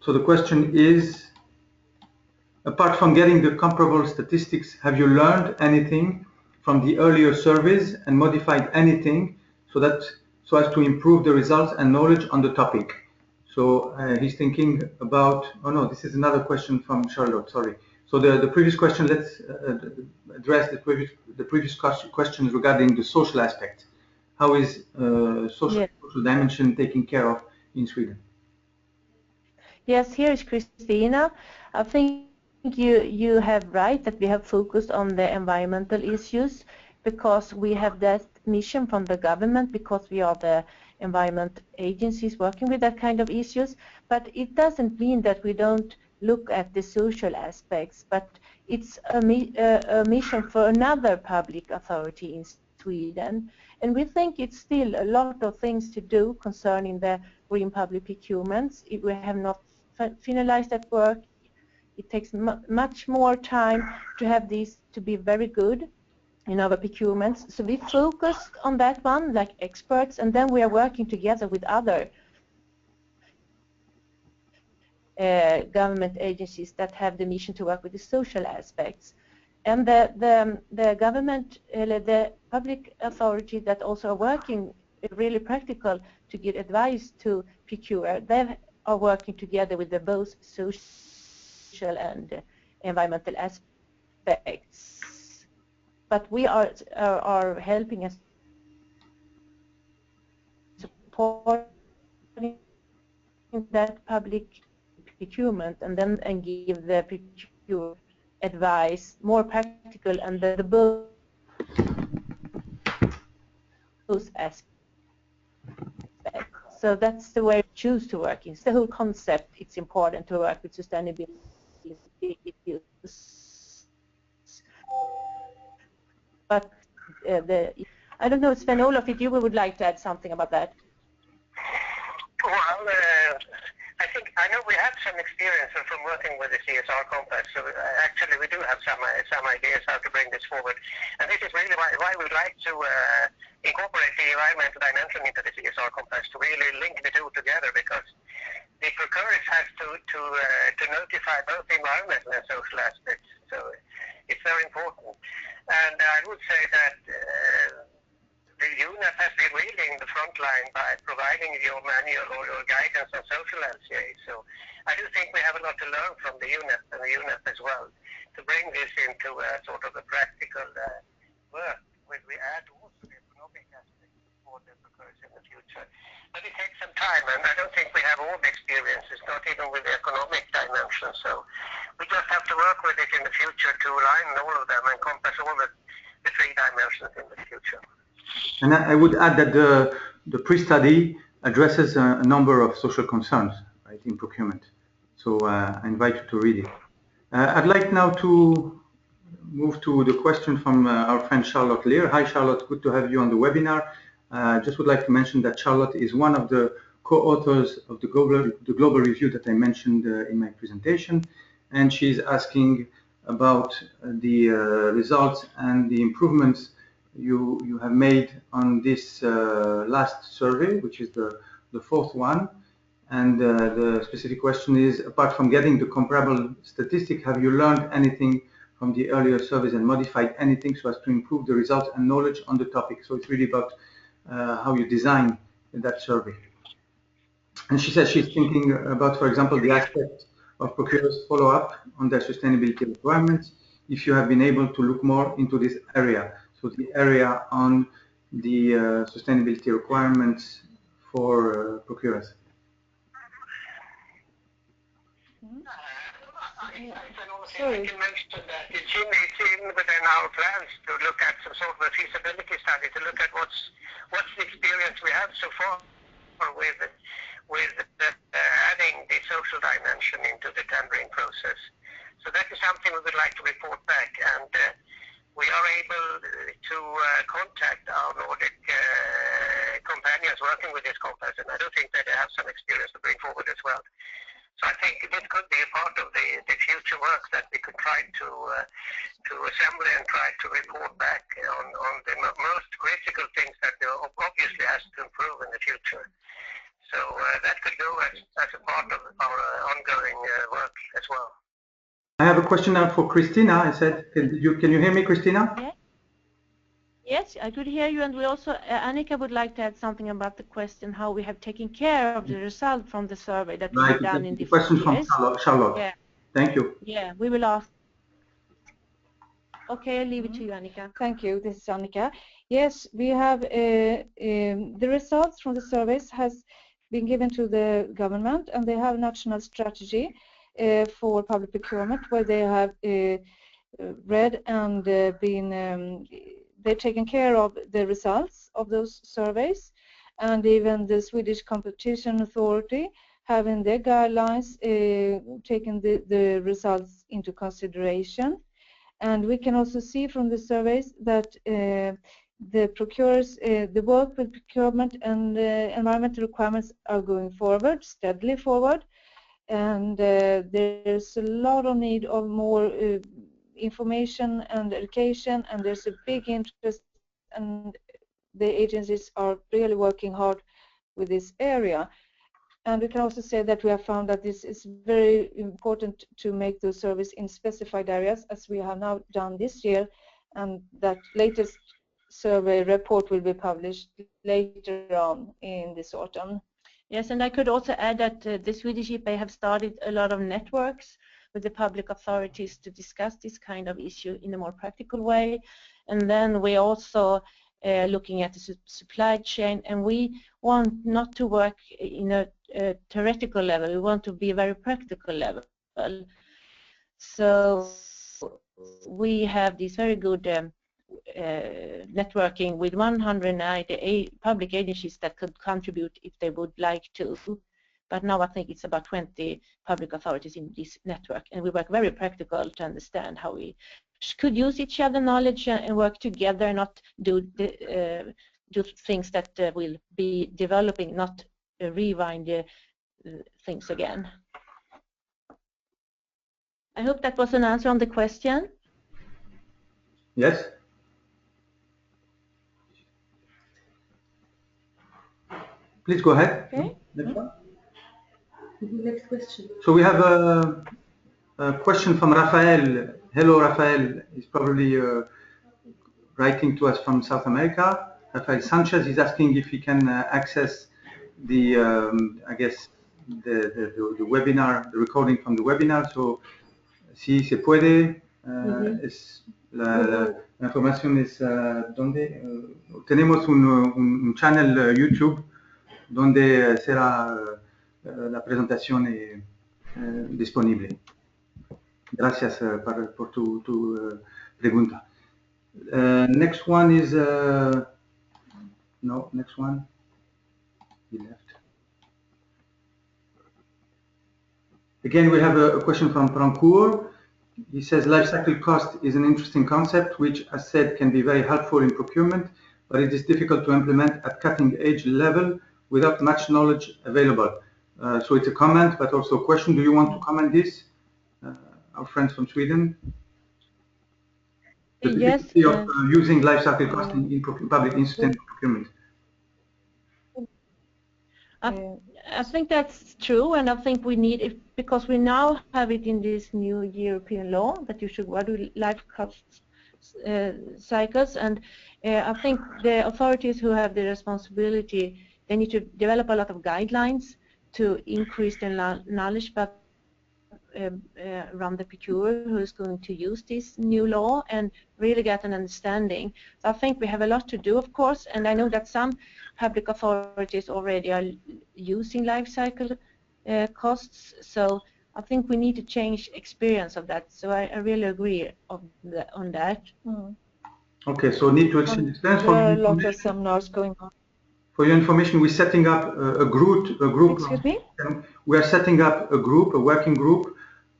So the question is, apart from getting the comparable statistics, have you learned anything from the earlier surveys and modified anything so as to improve the results and knowledge on the topic? So he's thinking about, oh no, this is another question from Charlotte, sorry. So the previous question, let's address the previous questions regarding the social aspect. How is social dimension taken care of in Sweden? Yes, here is Kristina. I think you have right that we have focused on the environmental issues, because we have that mission from the government, because we are the environment agencies working with that kind of issues, but it doesn't mean that we don't look at the social aspects, but it's a mission for another public authority in Sweden. And we think it's still a lot of things to do concerning the green public procurements. If we have not finalized that work, it takes much more time to have these to be very good in our procurements. So we focused on that one like experts, and then we are working together with other government agencies that have the mission to work with the social aspects. And the government, the public authority that also are working really practical to give advice to procure, they are working together with the both social and environmental aspects. But we are helping and supporting that public procurement, and then give the procure advice more practical, and the both aspects. So that's the way we choose to work. It's the whole concept. It's important to work with sustainability issues. But I don't know, Sven-Olof, if you would like to add something about that. Well, I know we have some experience from working with the CSR compass, so actually we do have some ideas how to bring this forward. And this is really why we'd like to incorporate the environmental dimension into the CSR compass, to really link the two together, because the procurers have to notify both environmental and social aspects. So it's very important. And I would say that the UNEP has been really in the front line by providing your manual or your guidance on social LCA. So I do think we have a lot to learn from the UNEP and the UNEP as well, to bring this into a sort of a practical work, where we add also the economic aspect for the procurers in the future. But it takes some time, and I don't think we have all the experiences, not even with the economic dimension. So we just have to work with it in the future to align all of them and encompass all the three dimensions in the future. And I would add that the pre-study addresses a number of social concerns, right, in procurement. So I invite you to read it. I'd like now to move to the question from our friend Charlotte Lear. Hi Charlotte, good to have you on the webinar. Just would like to mention that Charlotte is one of the co-authors of the global review that I mentioned in my presentation, and she's asking about the results and the improvements you have made on this last survey, which is the fourth one. And the specific question is, apart from getting the comparable statistic, have you learned anything from the earlier surveys and modified anything so as to improve the results and knowledge on the topic? So it's really about how you design that survey. And she says she's thinking about, for example, the aspect of procurers' follow-up on their sustainability requirements, if you have been able to look more into this area. So the area on the sustainability requirements for procurers. Sorry. I can mention that it's in within our plans to look at some sort of a feasibility study, to look at what's the experience we have so far with adding the social dimension into the tendering process. So that is something we would like to report back, and we are able to contact our Nordic companions working with this compass, and I do think that they have some experience to bring forward as well. So I think this could be a part of the future work that we could try to assemble and try to report back on the most critical things that obviously has to improve in the future. So that could go as a part of our ongoing work as well. I have a question now for Kristina. I said, can you hear me, Kristina? Yeah. Yes, I could hear you, and we also, Annika would like to add something about the question how we have taken care of the result from the survey that we've done in different years. Question from Charlotte. Yeah. Thank you. Yeah, we will ask. Okay, I'll leave it to you, Annika. Thank you. This is Annika. Yes, we have the results from the surveys has been given to the government, and they have a national strategy for public procurement, where they have read and they're taking care of the results of those surveys, and even the Swedish Competition Authority having their guidelines taking the results into consideration. And we can also see from the surveys that the procurers, the work with procurement and environmental requirements are going forward, steadily forward, and there's a lot of need of more information and education, and there's a big interest, and the agencies are really working hard with this area. And we can also say that we have found that this is very important to make those surveys in specified areas, as we have now done this year, and that latest survey report will be published later on in this autumn. Yes, and I could also add that the Swedish EPA have started a lot of networks with the public authorities to discuss this kind of issue in a more practical way. And then we also looking at the supply chain, and we want not to work in a theoretical level, we want to be a very practical level. So we have this very good networking with 198 public agencies that could contribute if they would like to. But now I think it's about 20 public authorities in this network, and we work very practical to understand how we could use each other's knowledge and work together, not do things that will be developing, not rewind things again. I hope that was an answer on the question. Yes. Please go ahead. Okay. Next one. Next question. So we have a question from Rafael. Hello, Rafael. He's probably writing to us from South America. Rafael Sanchez is asking if he can access the, I guess, the webinar, the recording from the webinar. So, si se puede, la información es donde tenemos un channel YouTube donde será la presentación disponible. Gracias por tu pregunta. Next one is no, next one. He left. Again, we have a question from Prankur. He says life cycle cost is an interesting concept which, as said, can be very helpful in procurement, but it is difficult to implement at cutting edge level without much knowledge available. So it's a comment, but also a question. Do you want to comment this, our friends from Sweden? The difficulty of using life cycle costing in public sustainable procurement. I think that's true, and I think we need it because we now have it in this new European law that you should do life cost cycles, and I think the authorities who have the responsibility, they need to develop a lot of guidelines to increase their knowledge about around the procurer who is going to use this new law and really get an understanding. So I think we have a lot to do, of course, and I know that some public authorities already are using life cycle costs, so I think we need to change experience of that. So I really agree on that. Okay, so need to exchange experience. There are a lot of seminars going on. For your information, we're setting up a group. Excuse me? We are setting up a group, a working group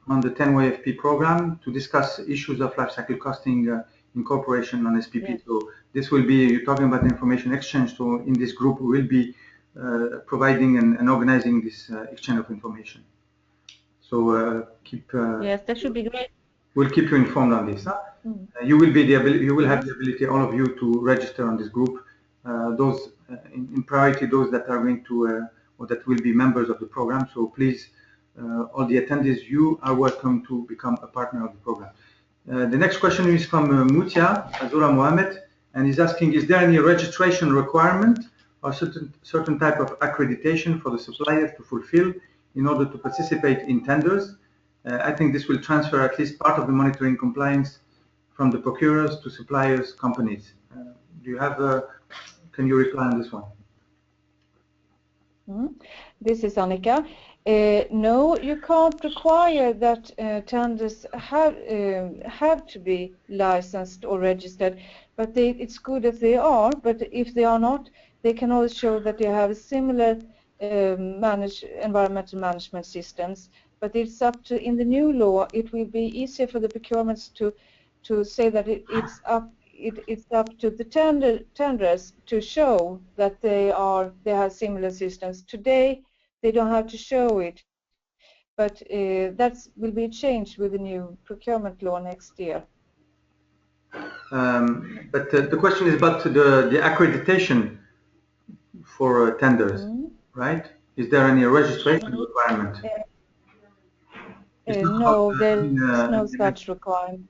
on the 10YFP program to discuss issues of life cycle costing in cooperation on SPP. Yes. So this will be, you're talking about information exchange, so in this group we will be providing and organizing this exchange of information. So keep... yes, that should be great. We'll keep you informed on this. Huh? You will have the ability, all of you, to register on this group. Those in priority, those that are going to or that will be members of the program. So please, all the attendees, you are welcome to become a partner of the program. The next question is from Mutia Azura Mohamed, and he's asking: is there any registration requirement or certain type of accreditation for the suppliers to fulfill in order to participate in tenders? I think this will transfer at least part of the monitoring compliance from the procurers to suppliers, companies. Do you have can you reply on this one? This is Annika. No, you can't require that tenders have to be licensed or registered, but it's good if they are, but if they are not, they can always show that they have similar environmental management systems. But it's up to, in the new law, it will be easier for the procurements to say that it's up to the tenderers to show that they have similar systems. Today, they don't have to show it, but that will be changed with the new procurement law next year. But the question is about the accreditation for tenders, right? Is there any registration requirement? No, there's no such requirement.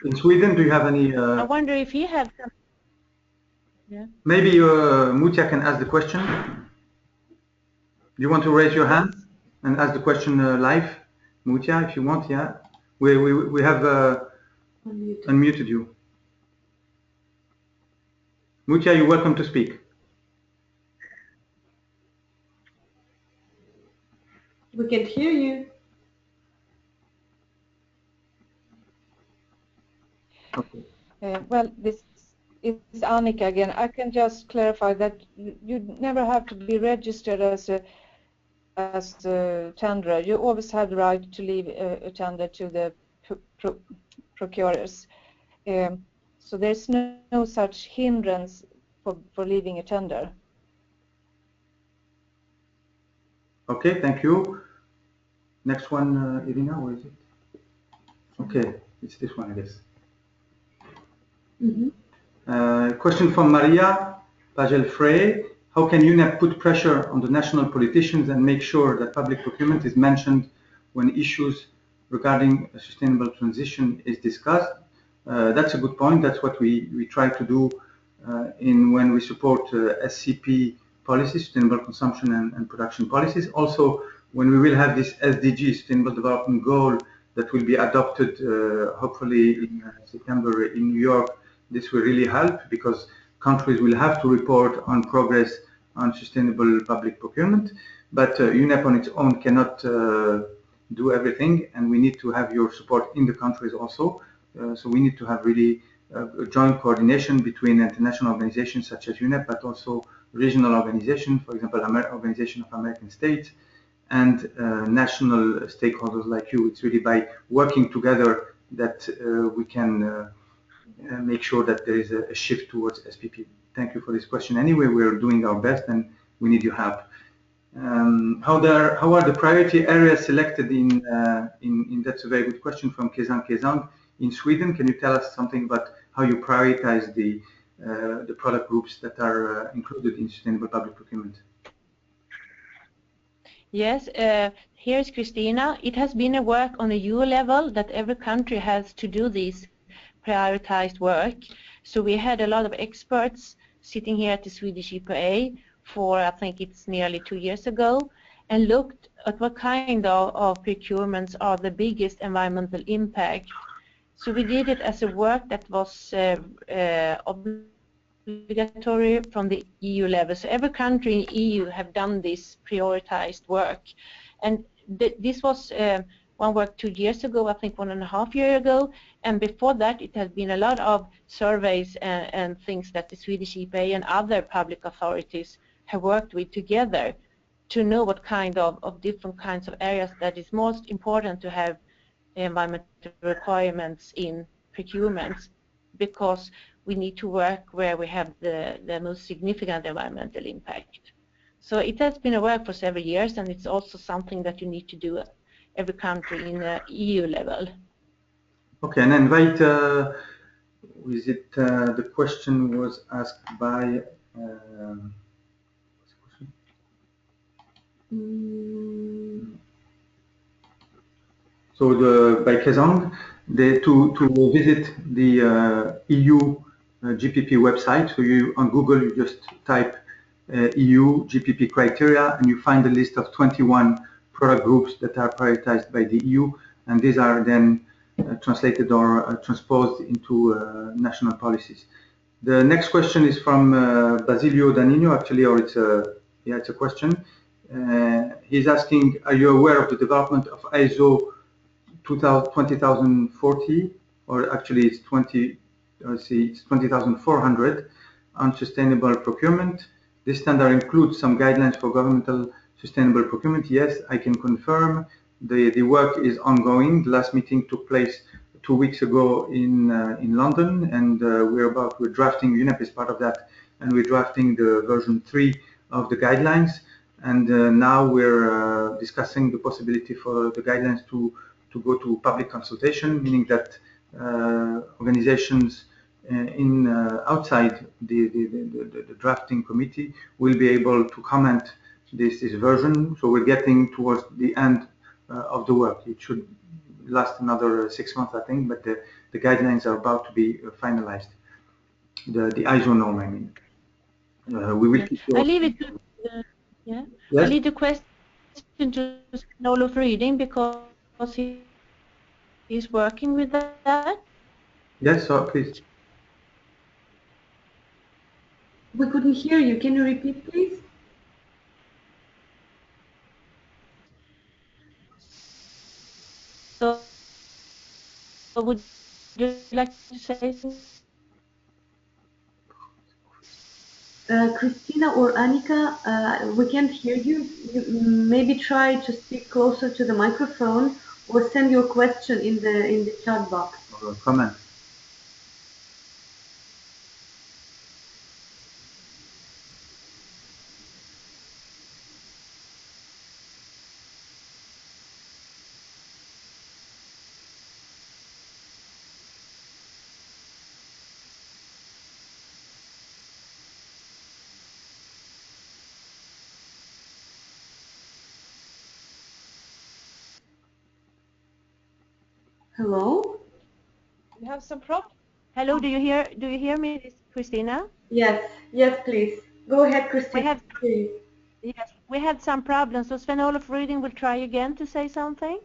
In Sweden, do you have any? I wonder if you have some. Yeah. Maybe Mutya can ask the question. Do you want to raise your hand and ask the question live, Mutya, if you want? Yeah, we have unmuted you. Mutya, you're welcome to speak. We can hear you. Okay. Well, this is Annika again. I can just clarify that you never have to be registered as a tenderer. You always have the right to leave a tender to the procurers. So there's no such hindrance for leaving a tender. Okay, thank you. Next one, Irina, where is it? Okay, it's this one, I guess. Question from Maria Pagel-Frey. How can UNEP put pressure on the national politicians and make sure that public procurement is mentioned when issues regarding a sustainable transition is discussed? That's a good point. That's what we try to do when we support SCP policies, sustainable consumption and production policies. Also, when we will have this SDG, Sustainable Development Goal, that will be adopted hopefully in September in New York, this will really help because countries will have to report on progress on sustainable public procurement. But UNEP on its own cannot do everything, and we need to have your support in the countries also. So we need to have really a joint coordination between international organizations such as UNEP, but also regional organizations, for example, Organization of American States, and national stakeholders like you. It's really by working together that we can make sure that there is a shift towards SPP. Thank you for this question. Anyway, we're doing our best and we need your help. How are the priority areas selected in that's a very good question from Kezang in Sweden. Can you tell us something about how you prioritize the product groups that are included in sustainable public procurement? Yes, here's Kristina. It has been a work on the EU level that every country has to do this prioritized work. So we had a lot of experts sitting here at the Swedish EPA for, I think it's nearly 2 years ago, and looked at what kind of procurements are the biggest environmental impact. So we did it as a work that was obligatory from the EU level. So every country in EU have done this prioritized work. And this was one work 2 years ago, I think 1.5 years ago. And before that, it has been a lot of surveys and things that the Swedish EPA and other public authorities have worked with together to know what kind of different kinds of areas that is most important to have environmental requirements in procurements, because we need to work where we have the most significant environmental impact. So it has been a work for several years, and it's also something that you need to do at every country in the EU level. Okay, and invite, the question was asked by, by Kezang, to visit the EU GPP website. So you on Google, you just type EU GPP criteria, and you find a list of 21 product groups that are prioritized by the EU, and these are then translated or transposed into national policies. The next question is from Basilio Danino, actually, or it's a question. He's asking, are you aware of the development of ISO 20040, or actually it's it's 20,400 on sustainable procurement. This standard includes some guidelines for governmental sustainable procurement. Yes, I can confirm the work is ongoing. The last meeting took place 2 weeks ago in London, and we're drafting, UNEP is part of that, and we're drafting the version 3 of the guidelines. And now we're discussing the possibility for the guidelines to go to public consultation, meaning that organizations outside the drafting committee will be able to comment this version. So we're getting towards the end of the work. It should last another 6 months, I think, but the guidelines are about to be finalized. The ISO norm, I mean. We will keep I leave it to yes? I leave the question to Sven-Olof Ryding because he's working with that. Yes, so please. We couldn't hear you. Can you repeat, please? So would you like to say something? Kristina or Annika, we can't hear you. Maybe try to speak closer to the microphone or send your question in the chat box. Or comment. Hello? We have some problem. Hello, do you hear me, Kristina? Yes, please. Go ahead, Kristina. Yes, we had some problems, so Sven-Olof Ryding will try again to say something.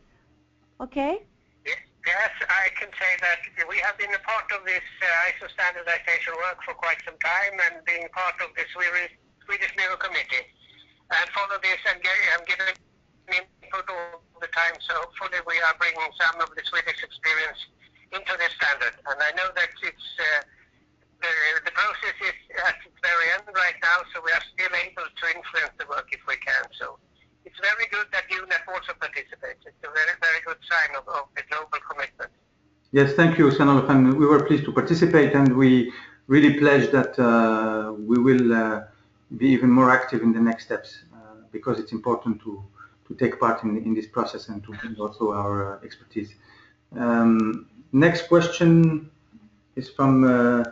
Okay? Yes, I can say that we have been a part of this ISO standardization work for quite some time, and being part of the Swedish Bureau Committee, and follow this and giving input all the time. So hopefully we are bringing some of the Swedish experience into this standard. And I know that it's the process is at its very end right now, so we are still able to influence the work if we can. So it's very good that UNEP also participates. It's a very, very good sign of the global commitment. Yes, thank you, Sven-Olof, and we were pleased to participate, and we really pledge that we will be even more active in the next steps because it's important to take part in this process and to bring also our expertise. Next question is from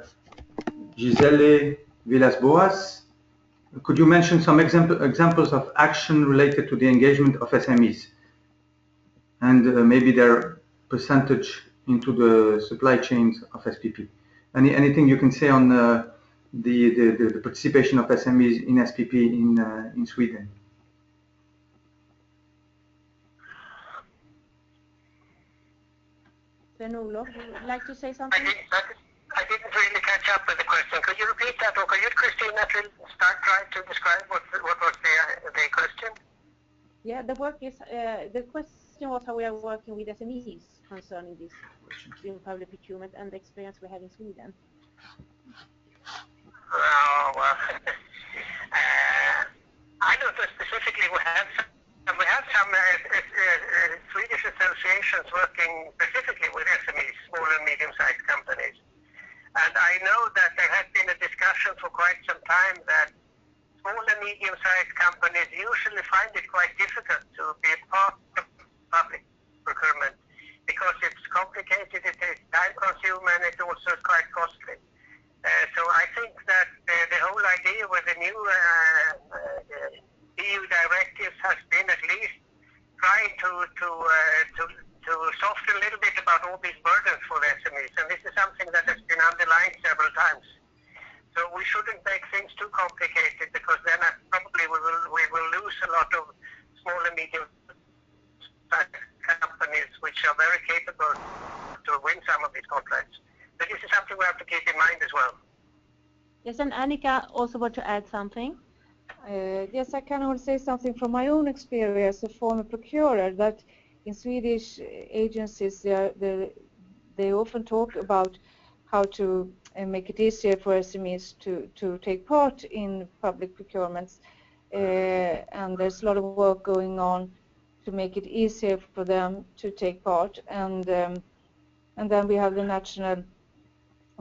Gisele Villas-Boas. Could you mention some examples of action related to the engagement of SMEs and maybe their percentage into the supply chains of SPP? Anything you can say on the participation of SMEs in SPP in Sweden? Sven-Olof, would you like to say something? I didn't really catch up with the question. Could you repeat that, or could you, Kristina, try to describe what was the question? Yeah, the question was how we are working with SMEs concerning this Green Public Procurement and the experience we have in Sweden. Oh, well, I don't know specifically. We have some Swedish associations working specifically with SMEs, small and medium-sized companies. And I know that there has been a discussion for quite some time that small and medium-sized companies usually find it quite difficult to be a part of public procurement because it's complicated, it is time-consuming, and it also is quite costly. So I think that the whole idea with the new EU directives has been at least trying to soften a little bit about all these burdens for the SMEs, and this is something that has been underlined several times. So we shouldn't make things too complicated because then probably we will lose a lot of small and medium companies which are very capable to win some of these contracts. But this is something we have to keep in mind as well. Yes, and Annika also want to add something. Yes, I can also say something from my own experience as a former procurer, that in Swedish agencies they often talk about how to make it easier for SMEs to take part in public procurements. And there's a lot of work going on to make it easier for them to take part. And then we have the National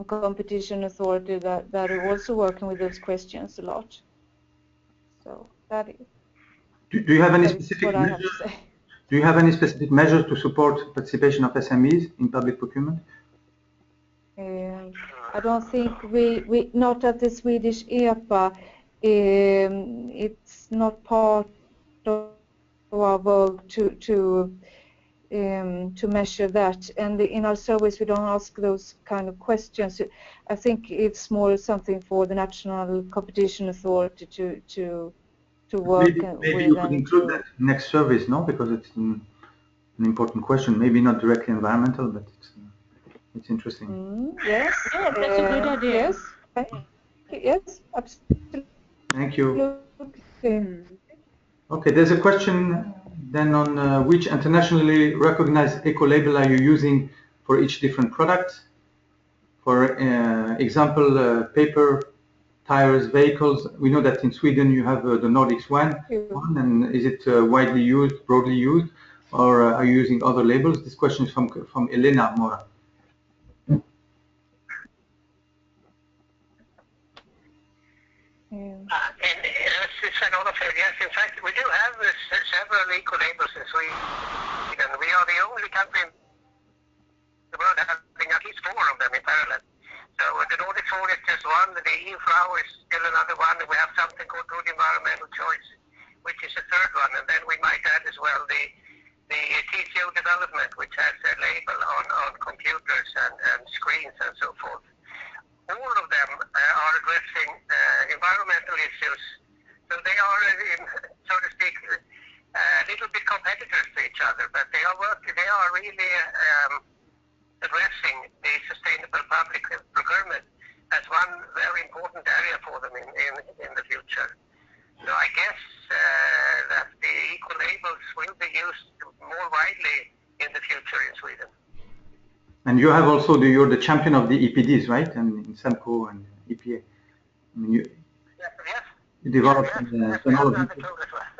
Competition Authority that are also working with those questions a lot. So that is. Do you have any specific measures? Do you have any specific measures to support participation of SMEs in public procurement? I don't think we not at the Swedish EPA. It's not part of our work to measure that, and in our service we don't ask those kind of questions. I think it's more something for the National Competition Authority to work with. Maybe you could include that next service, no? Because it's an important question. Maybe not directly environmental, but it's interesting. Yes, that's a good idea. Yes, absolutely. Thank you. Okay, there's a question then on which internationally recognized eco-label are you using for each different product? For example, paper, tires, vehicles. We know that in Sweden you have the Nordics one, and is it widely used, broadly used, or are you using other labels? This question is from Elena Mora. Sven-Olof, yes, in fact, we do have several eco-labels in Sweden. We are the only country in the world having at least 4 of them in parallel. So the Nordic Four is just one, the EU Flower is still another one, and we have something called Good Environmental Choice, which is a third one, and then we might add as well the TCO development, which has a label on computers and screens and so forth. All of them are addressing environmental issues, so they are, so to speak, a little bit competitors to each other, but they are really addressing the sustainable public procurement as one very important area for them in the future. So I guess that the eco-labels will be used more widely in the future in Sweden. And you have also you're the champion of the EPDs, right? And in SEMCO and EPA. I mean, you developed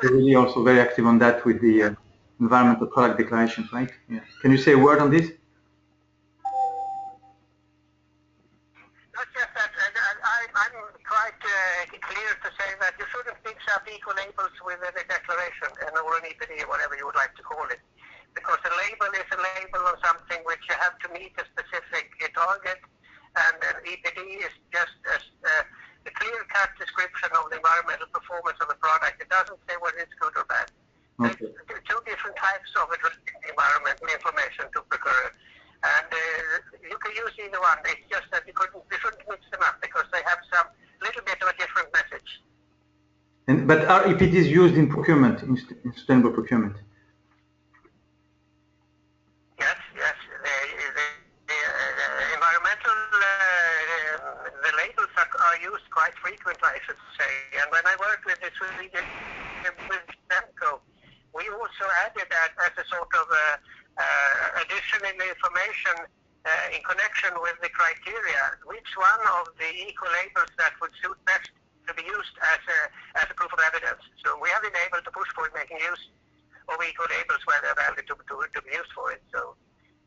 you're really also very active on that with the environmental product declarations, right? Yeah. Can you say a word on this? Not just that. I'm quite clear to say that you shouldn't mix up eco-labels with a declaration or an EPD or whatever you would like to call it. Because a label is a label on something which you have to meet a specific target, and an EPD is just a clear-cut description of the environmental performance of the product. It doesn't say whether it's good or bad. Okay. There are 2 different types of addressing environmental information to procure, and you can use either one. It's just that you shouldn't mix them up because they have some little bit of a different message. But are EPDs used in procurement, in sustainable procurement? Yes. The environmental, the labels are used quite frequently, I should say. And when I worked with this with SEMCO, we also added that as a sort of additional information in connection with the criteria, which one of the eco-labels that would suit best to be used as a proof of evidence. So we have been able to push for making use of eco-labels where they're valid to be used for it. So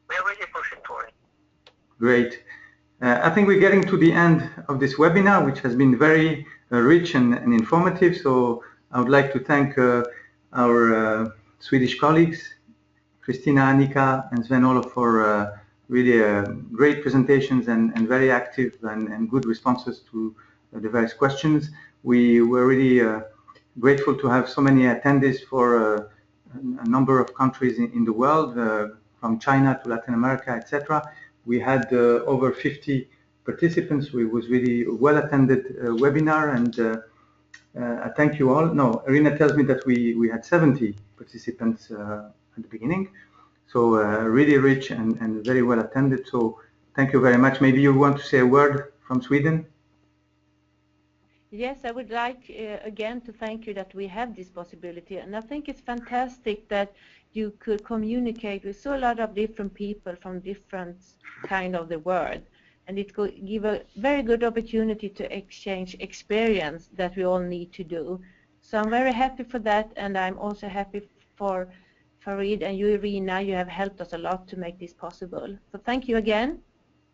we are really pushing for it. Great. I think we're getting to the end of this webinar, which has been very rich and informative. So I would like to thank our Swedish colleagues, Kristina, Annika, and Sven-Olof for really great presentations and very active and good responses to the various questions. We were really grateful to have so many attendees for a number of countries in the world, from China to Latin America, etc. We had over 50 participants. It was really a well-attended webinar, and I thank you all. No, Irina tells me that we had 70 participants at the beginning, so really rich and very well attended. So thank you very much. Maybe you want to say a word from Sweden? Yes, I would like again to thank you that we have this possibility, and I think it's fantastic that you could communicate with so a lot of different people from different kind of the world. and it could give a very good opportunity to exchange experience that we all need to do. So I'm very happy for that, and I'm also happy for Farid and you, Irina. You have helped us a lot to make this possible. So thank you again,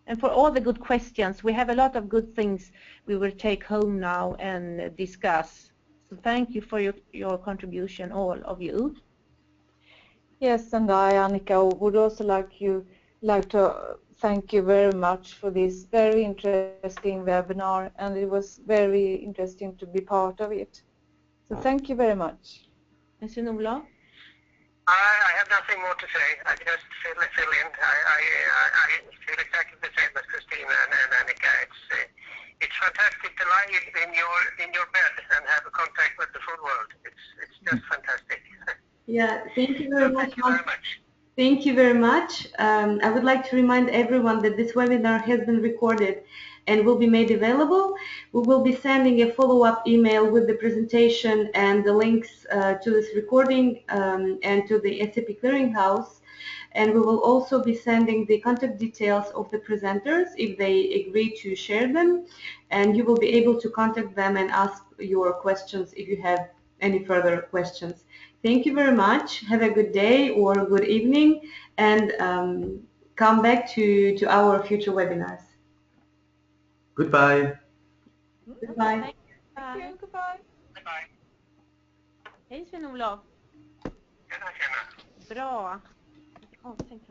and for all the good questions. We have a lot of good things we will take home now and discuss. So thank you for your contribution, all of you. Yes, and I, Annika, would also like to thank you very much for this very interesting webinar, and it was very interesting to be part of it. So thank you very much. Sven-Olof? I have nothing more to say. I just fill in. I feel exactly the same as Kristina and Annika. It's fantastic to lie in your bed and have a contact with the full world. It's just fantastic. Yeah, thank you very much. Thank you very much. Thank you very much. I would like to remind everyone that this webinar has been recorded and will be made available. We will be sending a follow-up email with the presentation and the links to this recording and to the SAP Clearinghouse. And we will also be sending the contact details of the presenters if they agree to share them. And you will be able to contact them and ask your questions if you have any further questions. Thank you very much. Have a good day or good evening, and come back to our future webinars. Goodbye. Goodbye. Bye. Goodbye. Bye-bye. Hej Sven-Olof. Tjena. Bra. Avstängt.